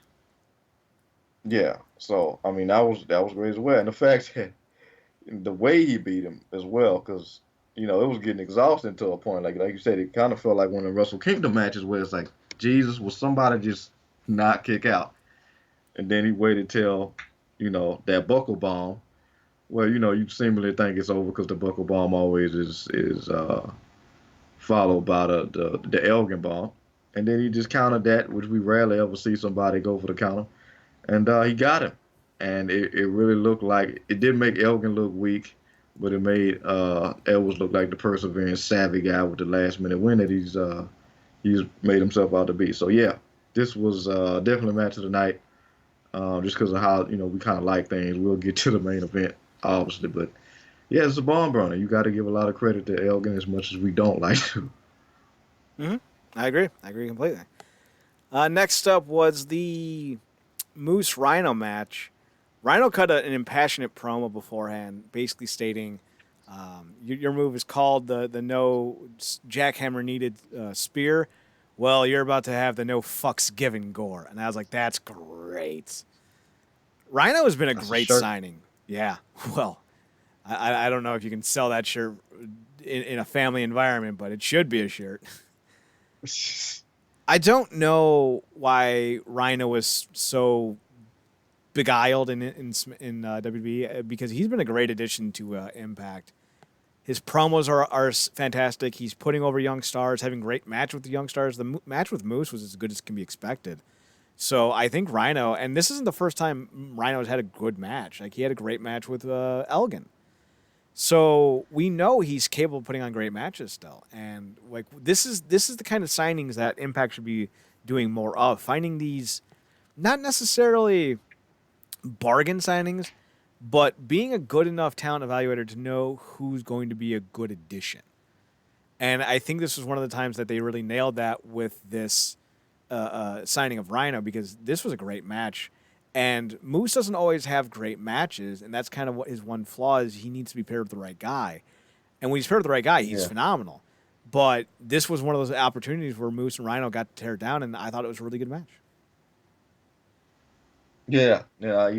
Yeah. So I mean that was great as well, and the fact that the way he beat him as well, because it was getting exhausting to a point. Like you said, it kind of felt like one of the Wrestle Kingdom matches where it's like, Jesus, will somebody just not kick out? And then he waited till that buckle bomb. Well, you seemingly think it's over because the buckle bomb always is followed by the Elgin bomb, and then he just countered that, which we rarely ever see somebody go for the counter, and he got him. and it really looked like it did make Elgin look weak, but it made Edwards look like the persevering, savvy guy with the last minute win that he's made himself out to be. So yeah, this was definitely a match of the night, just because of how we kind of like things. We'll get to the main event obviously, but yeah, it's a bomb burner. You got to give a lot of credit to Elgin as much as we don't like to. Hmm. I agree. I agree completely. Next up was the Moose Rhino match. Rhino cut an impassionate promo beforehand, basically stating, your move is called the no jackhammer needed spear. Well, you're about to have the no fucks given gore. And I was like, that's great. Rhino has been a That's a great shirt. signing. Yeah. Well, I don't know if you can sell that shirt in a family environment, but it should be a shirt. I don't know why Rhino was so beguiled in WWE because he's been a great addition to Impact. His promos are fantastic. He's putting over young stars, having great match with the young stars. The match with Moose was as good as can be expected. So I think Rhino, and this isn't the first time Rhino has had a good match. Like he had a great match with Elgin. So we know he's capable of putting on great matches still. And like this is the kind of signings that Impact should be doing more of. Finding these not necessarily bargain signings, but being a good enough talent evaluator to know who's going to be a good addition. And I think this was one of the times that they really nailed that with this signing of Rhino because this was a great match. And Moose doesn't always have great matches, and that's kind of what his one flaw is. He needs to be paired with the right guy. And when he's paired with the right guy, he's Yeah. phenomenal. But this was one of those opportunities where Moose and Rhino got to tear it down, and I thought it was a really good match. Yeah, yeah,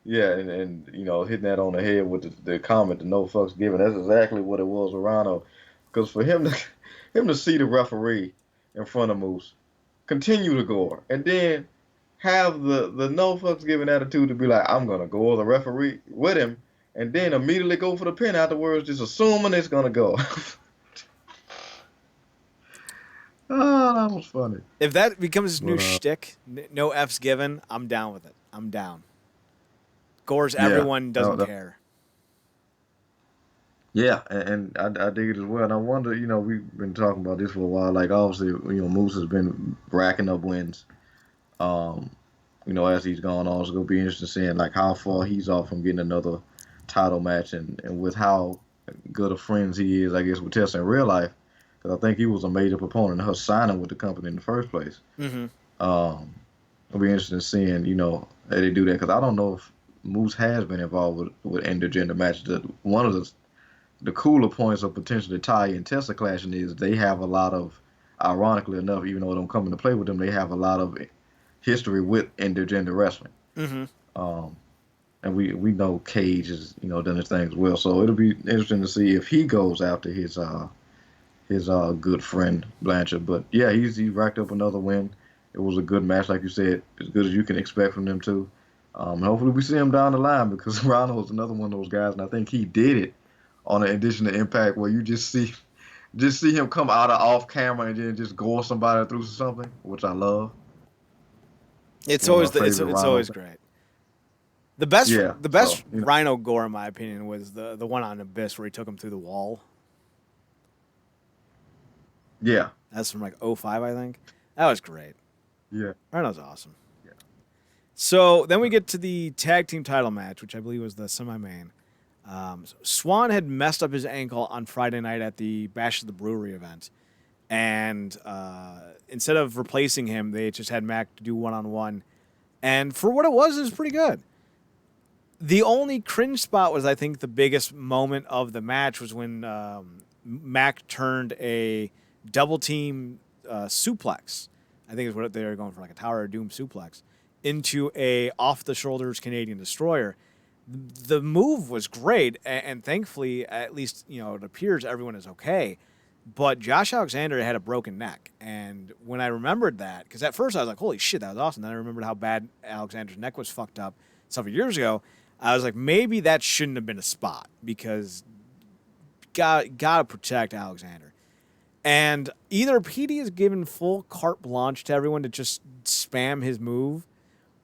yeah, and hitting that on the head with the comment, the no fucks given. That's exactly what it was with Rhino. Because for him to him to see the referee in front of Moose, continue to gore, and then have the no fucks given attitude to be like, I'm gonna gore the referee with him, and then immediately go for the pin afterwards, just assuming it's gonna go. Oh, that was funny. If that becomes his new But shtick, no F's given, I'm down with it. I'm down. Gores yeah, everyone, no, doesn't no, care. yeah, and I dig it as well. And I wonder, we've been talking about this for a while. Like obviously, Moose has been racking up wins. Um, as he's gone on, it's gonna be interesting seeing like how far he's off from getting another title match, and with how good of friends he is, I guess, with Tessa in real life. Because I think he was a major proponent of her signing with the company in the first place. Mm-hmm. Um, it'll be interesting seeing, how they do that. Because I don't know if Moose has been involved with intergender matches. One of the cooler points of potentially Ty and Tessa clashing is they have a lot of, ironically enough, even though they don't come into play with them, they have a lot of history with intergender wrestling. Mm-hmm. Um, and we know Cage has done his thing as well. So it'll be interesting to see if he goes after his good friend Blanchard. But yeah, he racked up another win. It was a good match, like you said, as good as you can expect from them too. Hopefully we see him down the line because Ronald was another one of those guys, and I think he did it on an addition to Impact where you just see him come out of off camera and then just gore somebody through something, which I love. It's One of always my favorite it's Ronald always things. great. The best Yeah, the so best Rhino gore, in my opinion, was the one on Abyss where he took him through the wall. yeah, That's from like '05, I think. That was great. yeah, Rhino's awesome. yeah. So then we get to the tag team title match, which I believe was the semi-main. So Swan had messed up his ankle on Friday night at the Bash of the Brewery event. And instead of replacing him, they just had Mac do one-on-one. And for what it was pretty good. The only cringe spot was, I think, the biggest moment of the match was when Mac turned a double team suplex. I think is what they were going for, like a Tower of Doom suplex, into a off the shoulders Canadian destroyer. The move was great, and thankfully, at least it appears everyone is okay. But Josh Alexander had a broken neck, and when I remembered that, because at first I was like, "Holy shit, that was awesome!" Then I remembered how bad Alexander's neck was fucked up several years ago. I was like, maybe that shouldn't have been a spot because gotta protect Alexander. And either PD is given full carte blanche to everyone to just spam his move,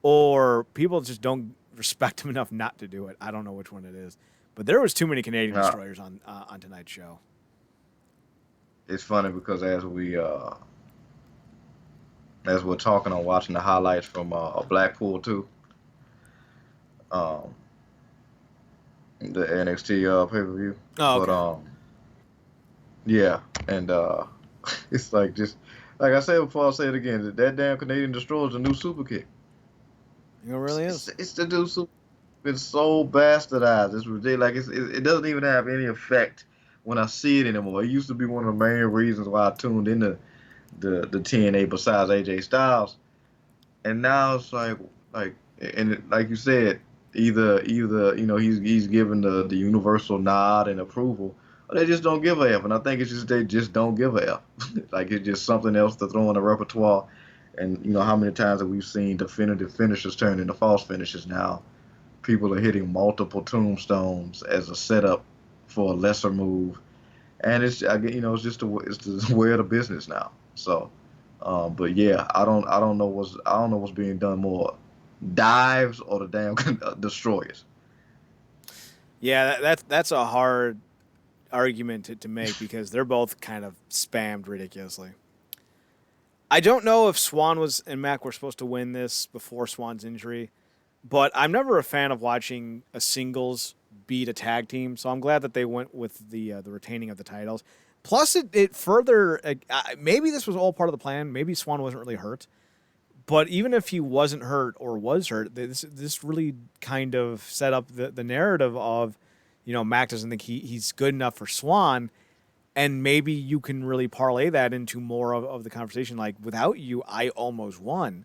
or people just don't respect him enough not to do it. I don't know which one it is, but there was too many Canadian Nah, destroyers on tonight's show. it's funny because as we're talking, I'm watching the highlights from Blackpool too, um, the NXT pay-per-view. Oh, But okay. yeah, and it's like just like I said before, I'll say it again. That damn Canadian Destroyer is a new super kick. It really is. It's the new super. It's so bastardized. It's ridiculous. Like it doesn't even have any effect when I see it anymore. It used to be one of the main reasons why I tuned into the TNA besides AJ Styles, and now it's like like you said, either he's given the universal nod and approval, or they just don't give a f. And I think it's just they just don't give a f. Like it's just something else to throw in the repertoire. And how many times have we seen definitive finishes turn into false finishes now? People are hitting multiple tombstones as a setup for a lesser move, and it's just it's the way of the business now. So, but yeah, I don't know what's being done more, dives or the damn destroyers. Yeah, that's a hard argument to make because they're both kind of spammed ridiculously. I don't know if Swan and Mac were supposed to win this before Swan's injury, but I'm never a fan of watching a singles beat a tag team, so I'm glad that they went with the retaining of the titles. Plus, it further maybe this was all part of the plan. Maybe Swan wasn't really hurt, but even if he wasn't hurt or was hurt, this really kind of set up the narrative of, Mac doesn't think he's good enough for Swan, and maybe you can really parlay that into more of the conversation. Like, without you, I almost won.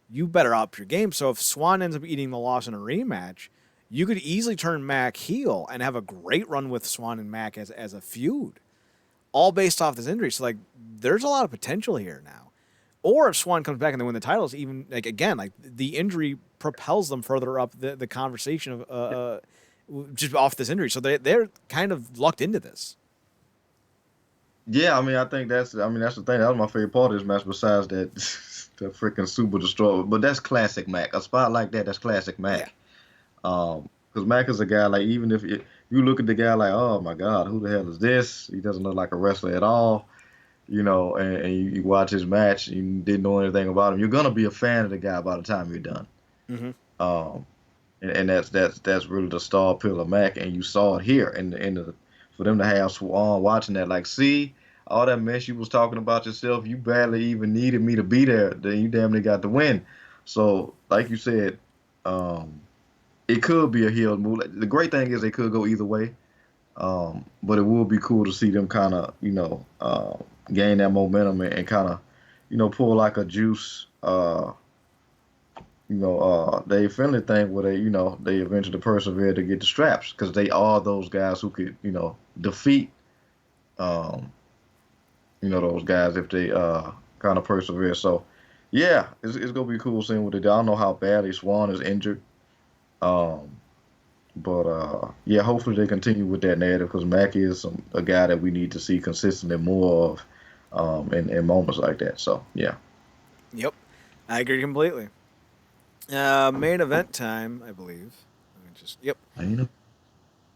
You better up your game. So if Swan ends up eating the loss in a rematch, you could easily turn Mac heel and have a great run with Swan and Mac as a feud, all based off this injury. So, like, there's a lot of potential here now. Or if Swan comes back and they win the titles, even, like, again, like, the injury propels them further up the conversation of just off this injury. So they're kind of lucked into this. Yeah, I mean, I think that's the thing. That was my favorite part of this match. Besides that, the freaking Super Destroyer. But that's classic Mac. A spot like that's classic Yeah. Mac. Because Mac is a guy like even if you look at the guy like, oh my God, who the hell is this? He doesn't look like a wrestler at all. And you watch his match, you didn't know anything about him. You're gonna be a fan of the guy by the time you're done. Mm-hmm. Um, and that's really the star pillar Mac, and you saw it here. And for them to have Swan watching that, like, see all that mess you was talking about yourself, you barely even needed me to be there. Then you damn near got the win. So, like you said, it could be a heel move. The great thing is they could go either way. But it would be cool to see them kind of, gain that momentum and kind of, pull like a Juice, Dave Finley thing where they eventually persevere to get the straps because they are those guys who could, defeat, those guys if they kind of persevere. So, yeah, it's gonna be cool seeing what they do. I don't know how badly Swan is injured. Um, But yeah, hopefully they continue with that narrative because Mac is a guy that we need to see consistently more of in moments like that. So yeah. Yep. I agree completely. Main event time, I believe. Yep.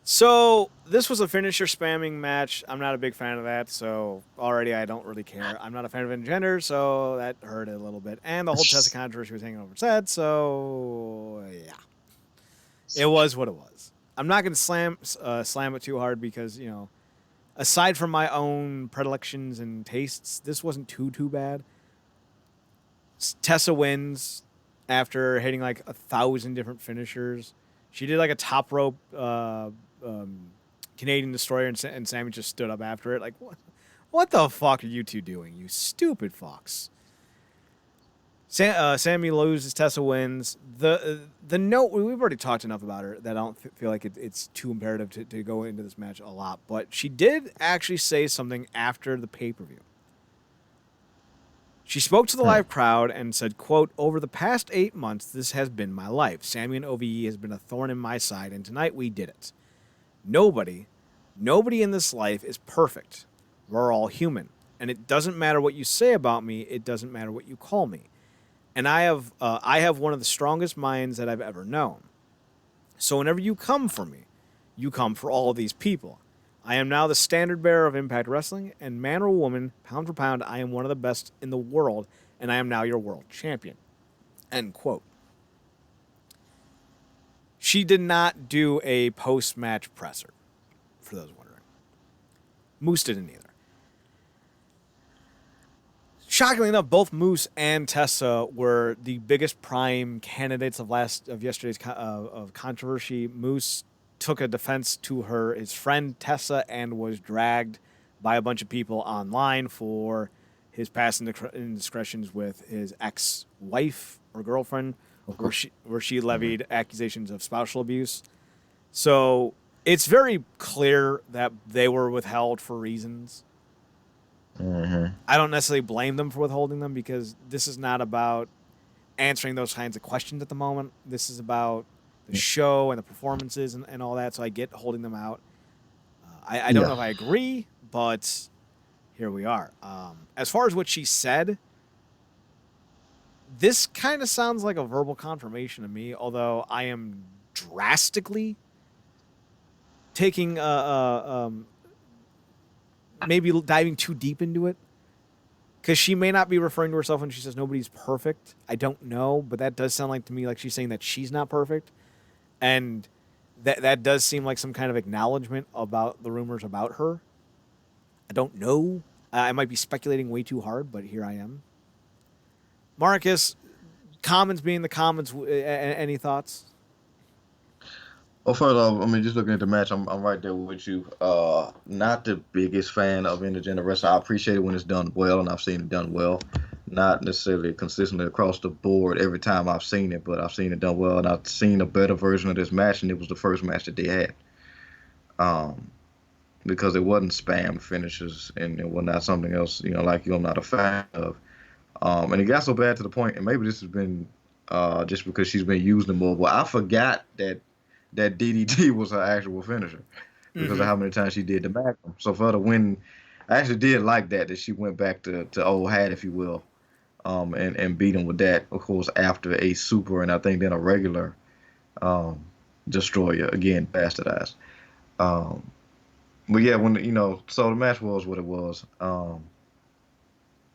So this was a finisher spamming match. I'm not a big fan of that, so already I don't really care. I'm not a fan of Engender, so that hurt a little bit. And the whole Tessa controversy was hanging over its head, so yeah. It was what it was. I'm not going to slam it too hard because, aside from my own predilections and tastes, this wasn't too bad. Tessa wins after hitting like 1,000 different finishers. She did like a top rope Canadian Destroyer, and Sammy just stood up after it. Like, what the fuck are you two doing, you stupid fucks? Sammy loses, Tessa wins. The note, we've already talked enough about her that I don't feel like it's too imperative to go into this match a lot. But she did actually say something after the pay-per-view. She spoke to the live crowd and said, quote, "Over the past 8 months, this has been my life. Sammy and OVE has been a thorn in my side, and tonight we did it. Nobody in this life is perfect. We're all human. And it doesn't matter what you say about me. It doesn't matter what you call me. And I have one of the strongest minds that I've ever known. So whenever you come for me, you come for all of these people. I am now the standard bearer of Impact Wrestling, and man or woman, pound for pound, I am one of the best in the world, and I am now your world champion. End quote. She did not do a post-match presser, for those wondering. Moose didn't either. Shockingly enough, both Moose and Tessa were the biggest prime candidates of yesterday's of controversy. Moose took a defense to his friend Tessa and was dragged by a bunch of people online for his past indiscretions with his ex-wife or girlfriend, where she levied accusations of spousal abuse. So it's very clear that they were withheld for reasons. Mm-hmm. I don't necessarily blame them for withholding them because this is not about answering those kinds of questions at the moment. This is about the show and the performances and all that, so I get holding them out. I don't know if I agree, but here we are. As far as what she said, this kind of sounds like a verbal confirmation to me, although I am drastically taking maybe diving too deep into it, because she may not be referring to herself when she says nobody's perfect. I don't know, but that does sound like to me like she's saying that she's not perfect, and that does seem like some kind of acknowledgement about the rumors about her. I don't know. I might be speculating way too hard, but here I am. Marcus, comments being the comments. Any thoughts? Well, first off, I mean, just looking at the match, I'm right there with you. Not the biggest fan of intergender wrestling. I appreciate it when it's done well, and I've seen it done well. Not necessarily consistently across the board every time I've seen it, but I've seen it done well, and I've seen a better version of this match, and it was the first match that they had. Because it wasn't spam finishes, and it was not something else, like I'm not a fan of. And it got so bad to the point, and maybe this has been just because she's been using more, but I forgot that DDT was her actual finisher because of how many times she did the Magnum. So for her to win, I actually did like that she went back to old hat, if you will, and beat him with that, of course, after a super and I think then a regular destroyer, again, bastardized. But yeah, so the match was what it was.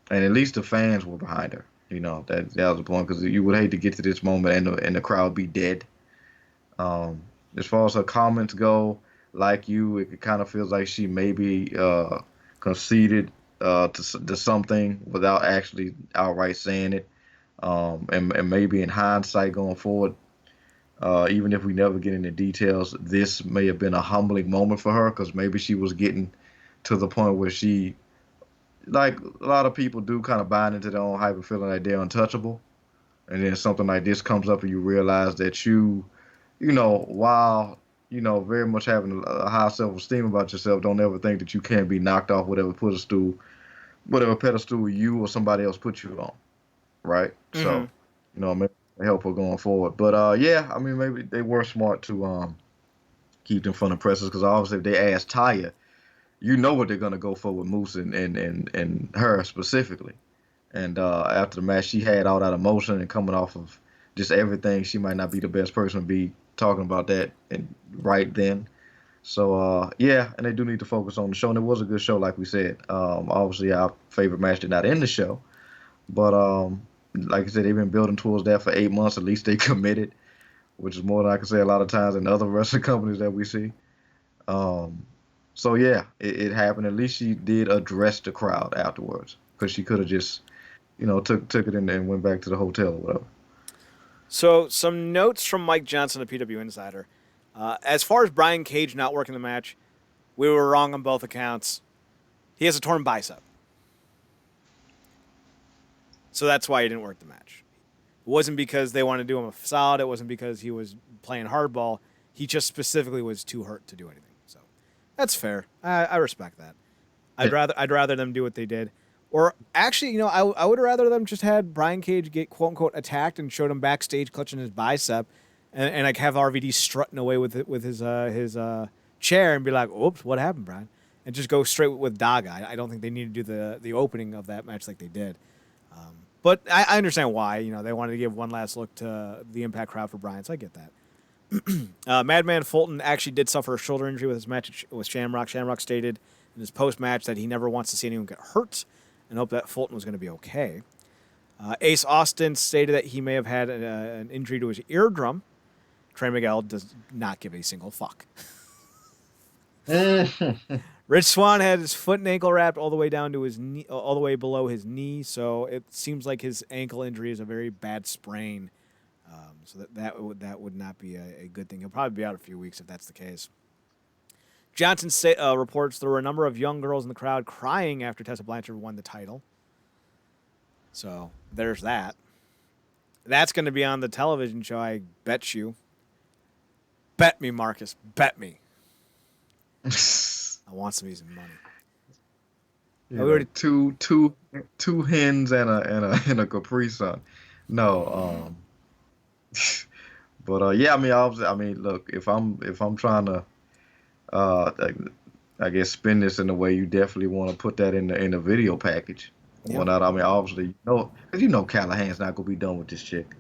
And at least the fans were behind her. That was the point, because you would hate to get to this moment and the crowd be dead. As far as her comments go, like you, it kind of feels like she maybe conceded to something without actually outright saying it. And maybe in hindsight going forward, even if we never get into details, this may have been a humbling moment for her, because maybe she was getting to the point where she, like a lot of people do, kind of buying into their own hype and feeling like they're untouchable. And then something like this comes up and you realize that while, very much having a high self-esteem about yourself, don't ever think that you can't be knocked off whatever pedestal you or somebody else put you on, right? Mm-hmm. So, maybe help her going forward. But, yeah, I mean, maybe they were smart to keep them from the presses, because obviously if they ask Taya, what they're going to go for with Moose and her specifically. And after the match, she had all that emotion and coming off of just everything. She might not be the best person to be talking about that and right then. So, yeah, and they do need to focus on the show. And it was a good show, like we said. Obviously, our favorite match did not end the show. But like I said, they've been building towards that for 8 months. At least they committed, which is more than I can say a lot of times in other wrestling companies that we see. So, yeah, it happened. At least she did address the crowd afterwards, because she could have just took it and went back to the hotel or whatever. So, some notes from Mike Johnson, the PW Insider. As far as Brian Cage not working the match, we were wrong on both accounts. He has a torn bicep. So that's why he didn't work the match. It wasn't because they wanted to do him a solid. It wasn't because he was playing hardball. He just specifically was too hurt to do anything. So that's fair. I respect that. I'd rather them do what they did. Or actually, I would rather them just had Brian Cage get quote unquote attacked and showed him backstage clutching his bicep, and like have RVD strutting away with his chair and be like, "Oops, what happened, Brian?" And just go straight with Daga. I don't think they need to do the opening of that match like they did. But I understand why. They wanted to give one last look to the Impact crowd for Brian, so I get that. Madman Fulton actually did suffer a shoulder injury with his match with Shamrock. Shamrock stated in his post-match that he never wants to see anyone get hurt and hoped that Fulton was going to be okay. Ace Austin stated that he may have had an injury to his eardrum. Trey Miguel does not give a single fuck. Rich Swann had his foot and ankle wrapped all the way down to his knee, all the way below his knee. So it seems like his ankle injury is a very bad sprain. So that would not be a good thing. He'll probably be out a few weeks if that's the case. Johnson reports there were a number of young girls in the crowd crying after Tessa Blanchard won the title. So there's that. That's going to be on the television show, I bet you. Bet me, Marcus. Bet me. I want some easy money. Yeah, two hens and a Capri Sun. No, but yeah, I mean, obviously, I mean, look, if I'm trying to, I guess spin this in a way, you definitely want to put that in the video package. Yeah. Well, not, I mean, obviously, because Callahan's not gonna be done with this chick.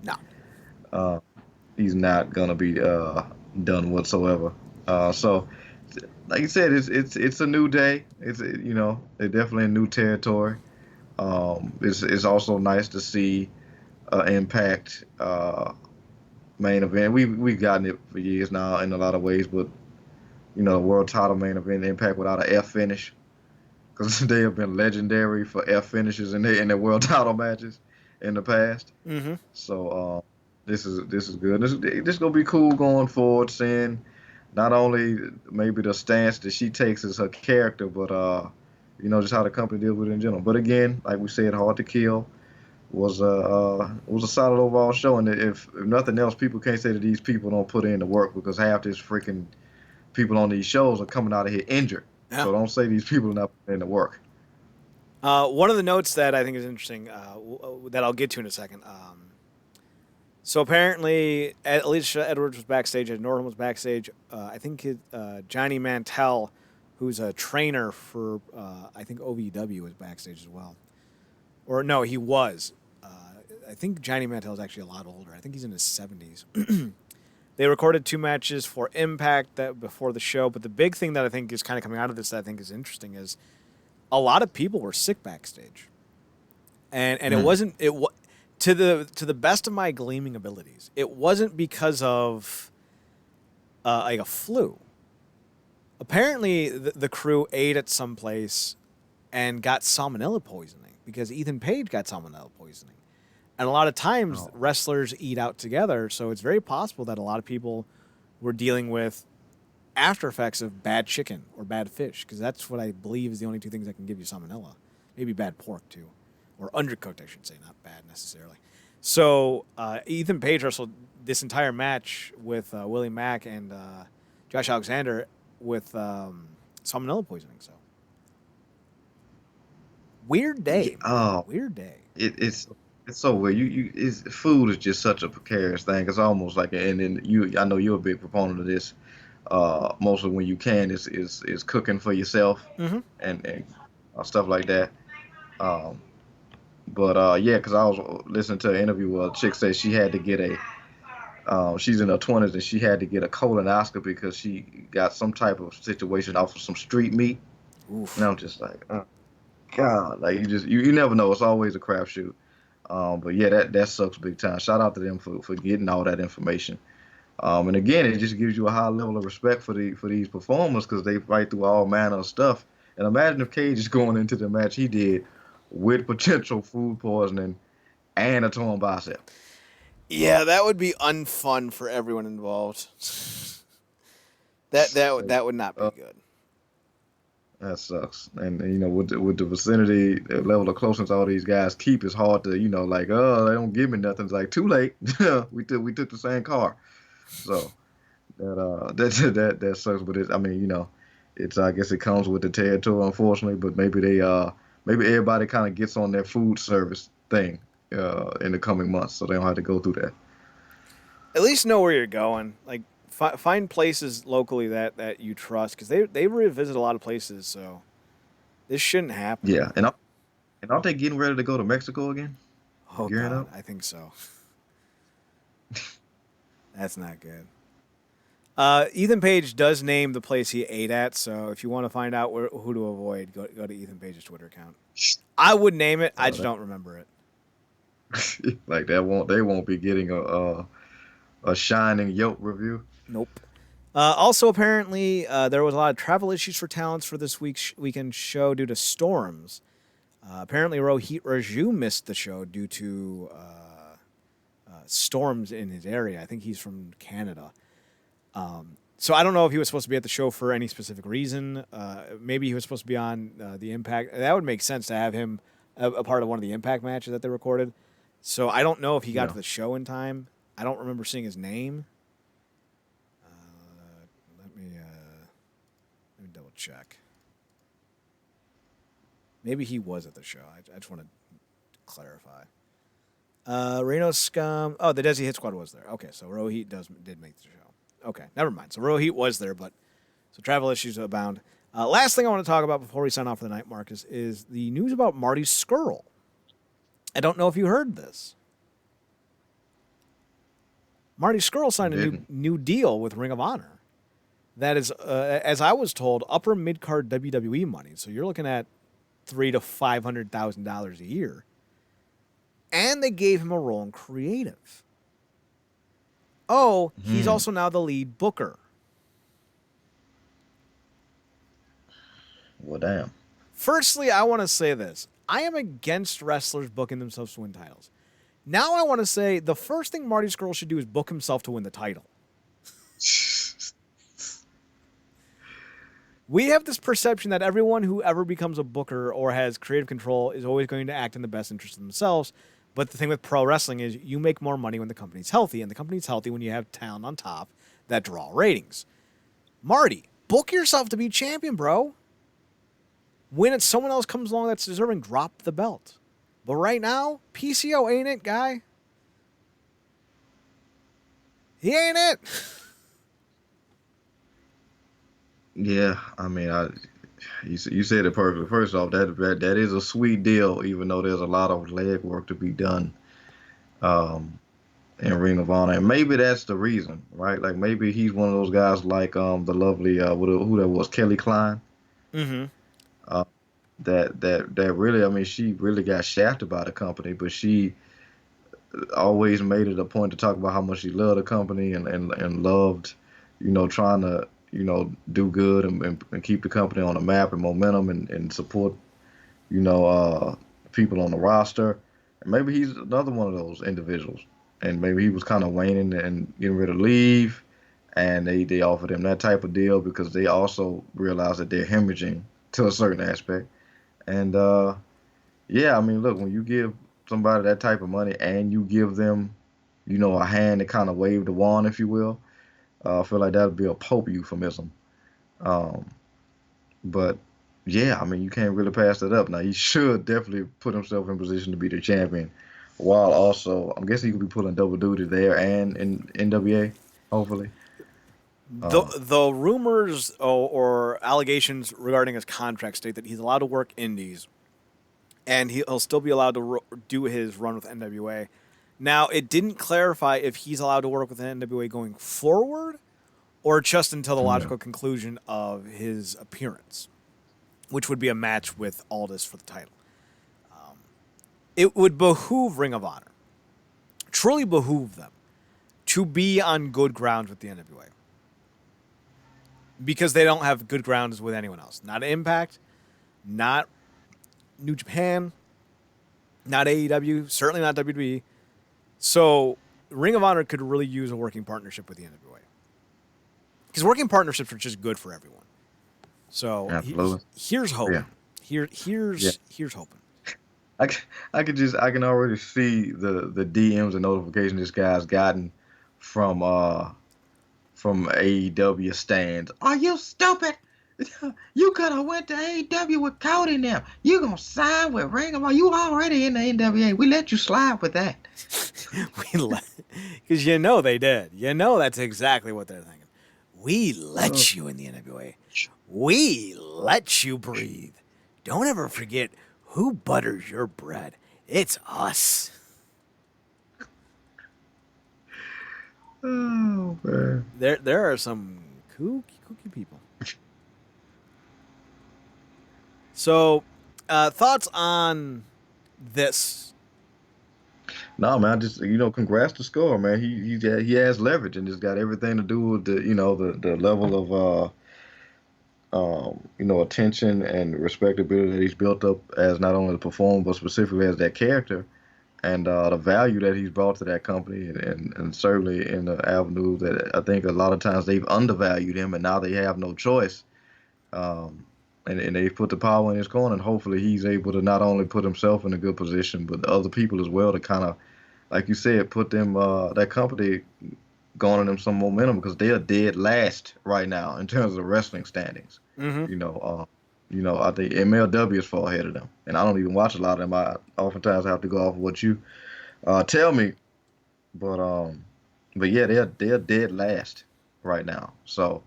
No. He's not gonna be done whatsoever. So, like you said, it's a new day. It's they're definitely in new territory. It's also nice to see Impact main event. We've gotten it for years now in a lot of ways, but the world title main event Impact without an F finish, because they have been legendary for F finishes in their world title matches in the past. Mm-hmm. So this is good. This is gonna be cool going forward, seeing not only maybe the stance that she takes as her character, but just how the company deals with it in general. But again, like we said, Hard to Kill was a solid overall show, and if nothing else, people can't say that these people don't put in the work, because half these freaking people on these shows are coming out of here injured. Yeah. So don't say these people are not putting in the work. One of the notes that I think is interesting that I'll get to in a second. So apparently, Alicia Edwards was backstage, Ed Norton was backstage. I think Johnny Mantell, who's a trainer for I think OVW, was backstage as well. Or no, he was. I think Johnny Mantell is actually a lot older. I think he's in his 70s. They recorded 2 matches for Impact before the show, but the big thing that I think is kind of coming out of this that I think is interesting is a lot of people were sick backstage, and it wasn't to the best of my gleaming abilities. It wasn't because of like a flu. Apparently, the crew ate at some place and got salmonella poisoning, because Ethan Page got salmonella poisoning. And a lot of times wrestlers eat out together, so it's very possible that a lot of people were dealing with after effects of bad chicken or bad fish, because that's what I believe is the only 2 things that can give you salmonella. Maybe bad pork, too. Or undercooked, I should say, not bad necessarily. So Ethan Page wrestled this entire match with Willie Mack and Josh Alexander with salmonella poisoning. So weird day. Weird day. It's so weird. Food is just such a precarious thing. It's almost like, and then I know you're a big proponent of this. Mostly when you can is cooking for yourself, mm-hmm. and stuff like that. But yeah, because I was listening to an interview where a chick said she had to get she's in her 20s and she had to get a colonoscopy because she got some type of situation off of some street meat. Oof. And I'm just like, oh, God, like you never know. It's always a crapshoot. But yeah, that sucks big time. Shout out to them for getting all that information. And again, it just gives you a high level of respect for these performers, because they fight through all manner of stuff. And imagine if Cage is going into the match he did with potential food poisoning and a torn bicep. Yeah, that would be unfun for everyone involved. That would not be good. That sucks. And with the vicinity, the level of closeness all these guys keep, it's hard to like, oh, they don't give me nothing. It's like, too late. we took the same car. So that sucks. But it's I guess it comes with the territory, unfortunately. But maybe everybody kind of gets on their food service thing in the coming months, so they don't have to go through that. At least know where you're going. Like find places locally that you trust, because they revisit a lot of places, so this shouldn't happen. Yeah, and aren't they getting ready to go to Mexico again? Oh God, I think so. That's not good. Ethan Page does name the place he ate at, so if you want to find out who to avoid, go to Ethan Page's Twitter account. I would name it. I just don't remember it. Like they won't be getting a shining Yelp review. Nope. Also, apparently, there was a lot of travel issues for talents for this weekend show due to storms. Apparently, Rohit Raju missed the show due to storms in his area. I think he's from Canada. So I don't know if he was supposed to be at the show for any specific reason. Maybe he was supposed to be on the Impact. That would make sense to have him a part of one of the Impact matches that they recorded. So I don't know if he got to the show in time. I don't remember seeing his name. Let me double check. Maybe he was at the show. I just want to clarify. Reno Scum. Oh, the Desi Hit Squad was there. Okay, so Rohit did make the show. Okay, never mind. So Rohit was there, so travel issues abound. Last thing I want to talk about before we sign off for the night, Marcus, is the news about Marty Scurll. I don't know if you heard this. Marty Scurll signed a new deal with Ring of Honor. That is, as I was told, upper mid-card WWE money. So you're looking at $300,000 to $500,000 a year. And they gave him a role in creative. Oh, he's also now the lead booker. Well, damn. Firstly, I want to say this. I am against wrestlers booking themselves to win titles. Now I want to say the first thing Marty Scurll should do is book himself to win the title. We have this perception that everyone who ever becomes a booker or has creative control is always going to act in the best interest of themselves. But the thing with pro wrestling is you make more money when the company's healthy, and the company's healthy when you have talent on top that draw ratings. Marty, book yourself to be champion, bro. When someone else comes along that's deserving, drop the belt. But right now, PCO ain't it, guy. He ain't it. Yeah, I mean, you said it perfectly. First off, that is a sweet deal, even though there's a lot of leg work to be done in Ring of Honor, and maybe that's the reason, right? Like maybe he's one of those guys like the lovely who that was, Kelly Klein. Mm-hmm. That really, I mean, she really got shafted by the company, but she always made it a point to talk about how much she loved the company and loved, trying to, do good and keep the company on the map and momentum and support, people on the roster. And maybe he's another one of those individuals. And maybe he was kind of waning and getting ready to leave. And they offered him that type of deal because they also realized that they're hemorrhaging to a certain aspect. And, yeah, I mean, look, when you give somebody that type of money and you give them, a hand to kind of wave the wand, if you will, I feel like that would be a Pope euphemism. But, yeah, I mean, you can't really pass that up. Now, he should definitely put himself in position to be the champion, while also, I'm guessing he could be pulling double duty there and in NWA, hopefully. The rumors or allegations regarding his contract state that he's allowed to work indies and he'll still be allowed to do his run with NWA. Now, it didn't clarify if he's allowed to work with NWA going forward or just until the logical conclusion of his appearance, which would be a match with Aldis for the title. It would behoove Ring of Honor, truly behoove them, to be on good grounds with the NWA. Because they don't have good grounds with anyone else. Not Impact, not New Japan, not AEW, certainly not WWE. So Ring of Honor could really use a working partnership with the NWA. Because working partnerships are just good for everyone. So here's hoping. Yeah. Here's hoping. I can already see the DMs and notifications this guy's gotten from AEW stands. Are you stupid? You could have went to AEW with Cody now. You gonna sign with Ring of Honor? You already in the NWA. We let you slide with that. Because they did. That's exactly what they're thinking. We let you in the NWA. We let you breathe. Don't ever forget who butters your bread. It's us. Oh man. There are some kooky people. So, thoughts on this? No, man, I just congrats to Score, man. He has leverage and it's got everything to do with the level of attention and respectability that he's built up as not only the performer but specifically as that character, and the value that he's brought to that company, and certainly in the avenue that I think a lot of times they've undervalued him, and now they have no choice. And they've put the power in his corner, and hopefully he's able to not only put himself in a good position, but other people as well to kind of, like you said, put them that company garner them some momentum because they are dead last right now in terms of the wrestling standings. Mm-hmm. You know, I think MLW is far ahead of them, and I don't even watch a lot of them. I oftentimes have to go off of what you tell me, but yeah, they're dead last right now. So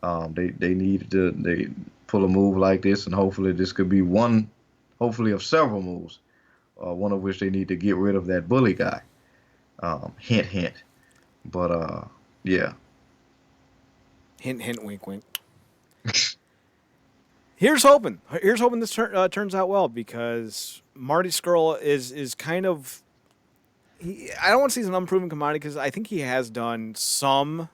they need to they pull a move like this, and hopefully this could be one, hopefully of several moves. One of which they need to get rid of that bully guy. Hint, hint. But yeah. Hint, hint, wink, wink. Here's hoping. Here's hoping this turns out well because Marty Scurll is kind of. I don't want to say he's an unproven commodity because I think he has done some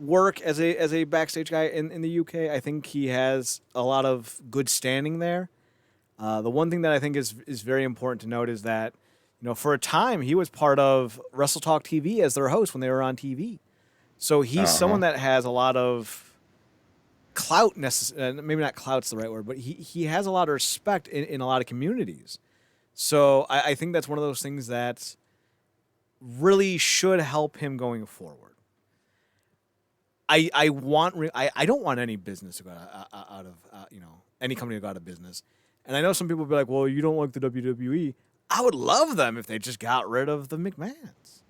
work as a backstage guy in the UK. I think he has a lot of good standing there. The one thing that I think is very important to note is that for a time he was part of Wrestle Talk TV as their host when they were on TV. So he's someone that has a lot of clout, maybe not clout's the right word, but he has a lot of respect in a lot of communities. So I think that's one of those things that really should help him going forward. I don't want any business to go out of any company to go out of business. And I know some people will be like, well, you don't like the WWE. I would love them if they just got rid of the McMahons.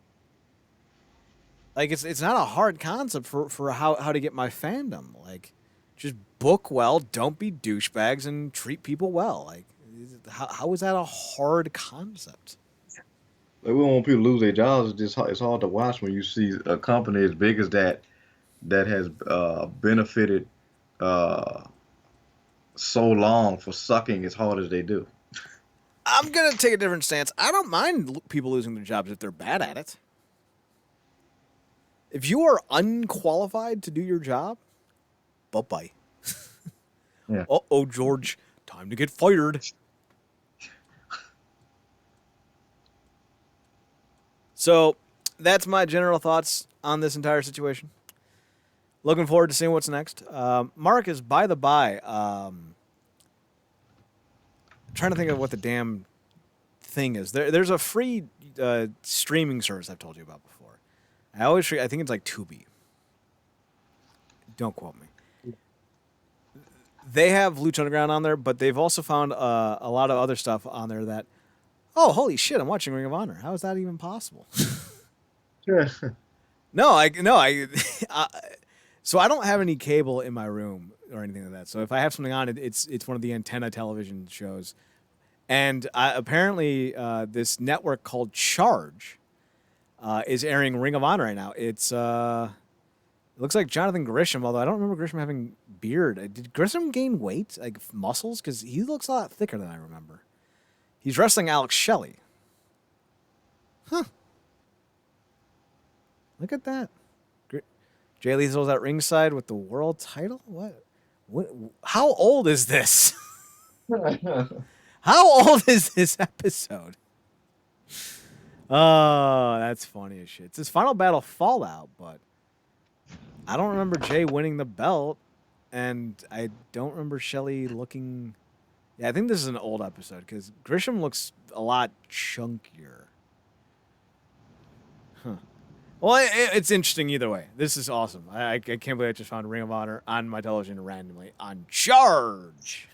Like it's not a hard concept for how to get my fandom. Like just book well, don't be douchebags, and treat people well. Like how is that a hard concept? Like, we don't want people to lose their jobs. It's hard to watch when you see a company as big as that has benefited uh, so long for sucking as hard as they do. I'm gonna take a different stance. I don't mind people losing their jobs if they're bad at it. If you are unqualified to do your job, bye-bye. Yeah. Uh-oh, George. Time to get fired. So, that's my general thoughts on this entire situation. Looking forward to seeing what's next. Marcus, by the by, trying to think of what the damn thing is. There's a free streaming service I've told you about before. I think it's like Tubi. Don't quote me. They have Lucha Underground on there, but they've also found a lot of other stuff on there that, oh, holy shit, I'm watching Ring of Honor. How is that even possible? Yeah. So I don't have any cable in my room or anything like that. So if I have something on, it's one of the antenna television shows. And apparently this network called Charge is airing Ring of Honor right now. It looks like Jonathan Grisham, although I don't remember Grisham having beard. Did Grisham gain weight, like muscles? Because he looks a lot thicker than I remember. He's wrestling Alex Shelley. Huh. Look at that. Jay Lethal's at ringside with the world title? What? How old is this? How old is this episode? Oh, that's funny as shit. It's his final battle Fallout, but I don't remember Jay winning the belt, and I don't remember Shelley looking. Yeah, I think this is an old episode because Grisham looks a lot chunkier. Huh. Well, it's interesting either way. This is awesome. I can't believe I just found Ring of Honor on my television randomly on Charge.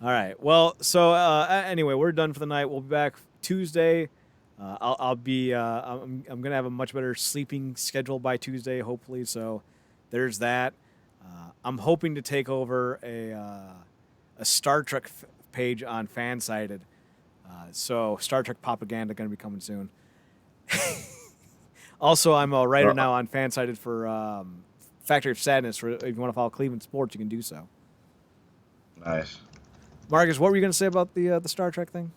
All right. Well, so anyway, we're done for the night. We'll be back Tuesday. I'm gonna have a much better sleeping schedule by Tuesday, hopefully. So there's that. I'm hoping to take over a Star Trek page on Fansided. So Star Trek propaganda going to be coming soon. Also, I'm a writer Uh, now on Fansided for Factory of Sadness. For if you want to follow Cleveland sports, you can do so. nice. Marcus, what were you going to say about the Star Trek thing?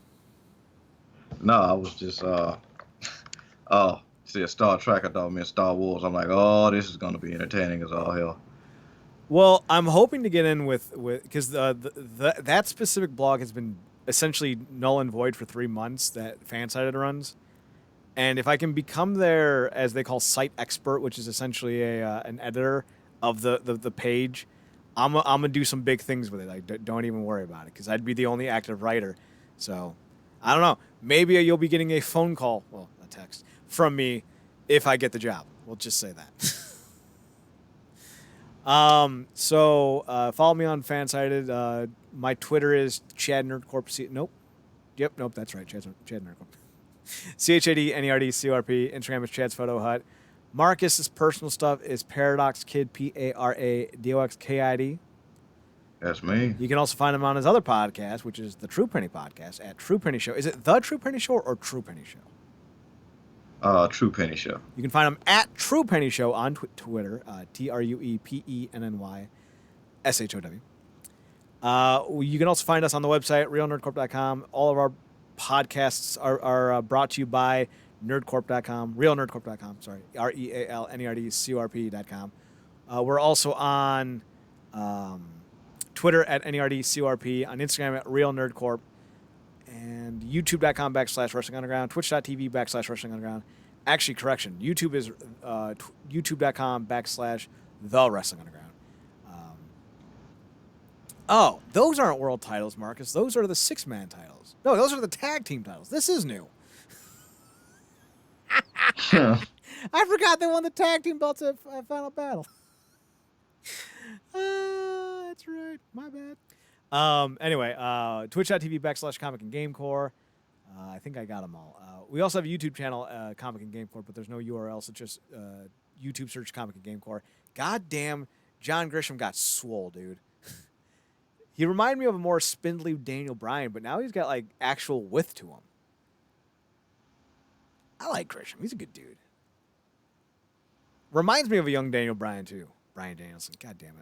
No, I was just oh, see a Star Trek. I thought meant Star Wars. I'm like, oh, this is gonna be entertaining as all hell. Well, I'm hoping to get in with because that specific blog has been essentially null and void for 3 months. That Fansided runs, and if I can become their, as they call, site expert, which is essentially an editor of the page, I'm gonna do some big things with it. Like, don't even worry about it, because I'd be the only active writer. So, I don't know. Maybe you'll be getting a phone call, well, a text from me, if I get the job. We'll just say that. Follow me on Fansided. My Twitter is Chad Nerdcorp. Nope. Yep. Nope. That's right. Chad Nerdcorp. ChadNerdCorp. Instagram is Chad's Photo Hut. Marcus's personal stuff is Paradox Kid, PARADOXKID. That's me. You can also find him on his other podcast, which is the True Penny Podcast at True Penny Show. Is it the True Penny Show or True Penny Show? True Penny Show. You can find him at True Penny Show on Twitter, TruePennyShow. You can also find us on the website, realnerdcorp.com. All of our podcasts are brought to you by nerdcorp.com, realnerdcorp.com, sorry, REALNERDCORP.com. We're also on Twitter at NERDCORP, on Instagram at realnerdcorp, and youtube.com/Wrestling Underground, twitch.tv/Wrestling Underground. Actually, correction, YouTube is youtube.com/The Wrestling Underground. Oh, those aren't world titles, Marcus. Those are the 6-man titles. No, those are the tag team titles. This is new. I forgot they won the tag team belts at Final Battle. That's right. My bad. Anyway, twitch.tv/Comic and GameCorp. I think I got them all. We also have a YouTube channel, Comic and GameCorp, but there's no URL, so just YouTube search Comic and GameCorp. Goddamn, John Grisham got swole, dude. He reminded me of a more spindly Daniel Bryan, but now he's got like actual width to him. I like Grisham. He's a good dude. Reminds me of a young Daniel Bryan too. Bryan Danielson. God damn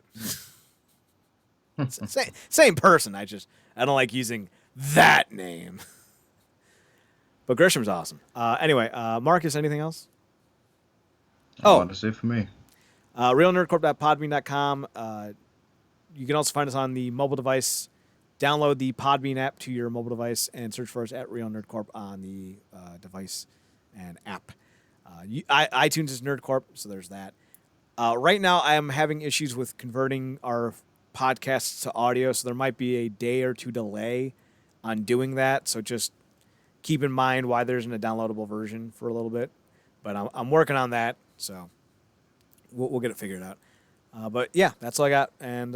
it. Same person. I don't like using that name. But Grisham's awesome. Anyway, Marcus, anything else? That's it for me. realnerdcorp.podbean.com. You can also find us on the mobile device. Download the Podbean app to your mobile device and search for us at Real Nerdcorp on the device and app. iTunes is Nerdcorp, so there's that. Right now, I am having issues with converting our podcasts to audio, so there might be a day or two delay on doing that. So just keep in mind why there isn't a downloadable version for a little bit. But I'm working on that, so we'll get it figured out. But yeah, that's all I got. And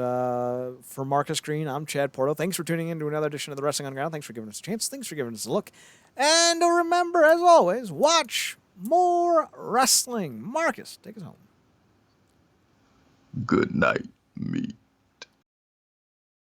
for Marcus Green, I'm Chad Porto. Thanks for tuning in to another edition of the Wrestling Underground. Thanks for giving us a chance. Thanks for giving us a look. And remember, as always, watch more wrestling. Marcus, take us home. Good night, me.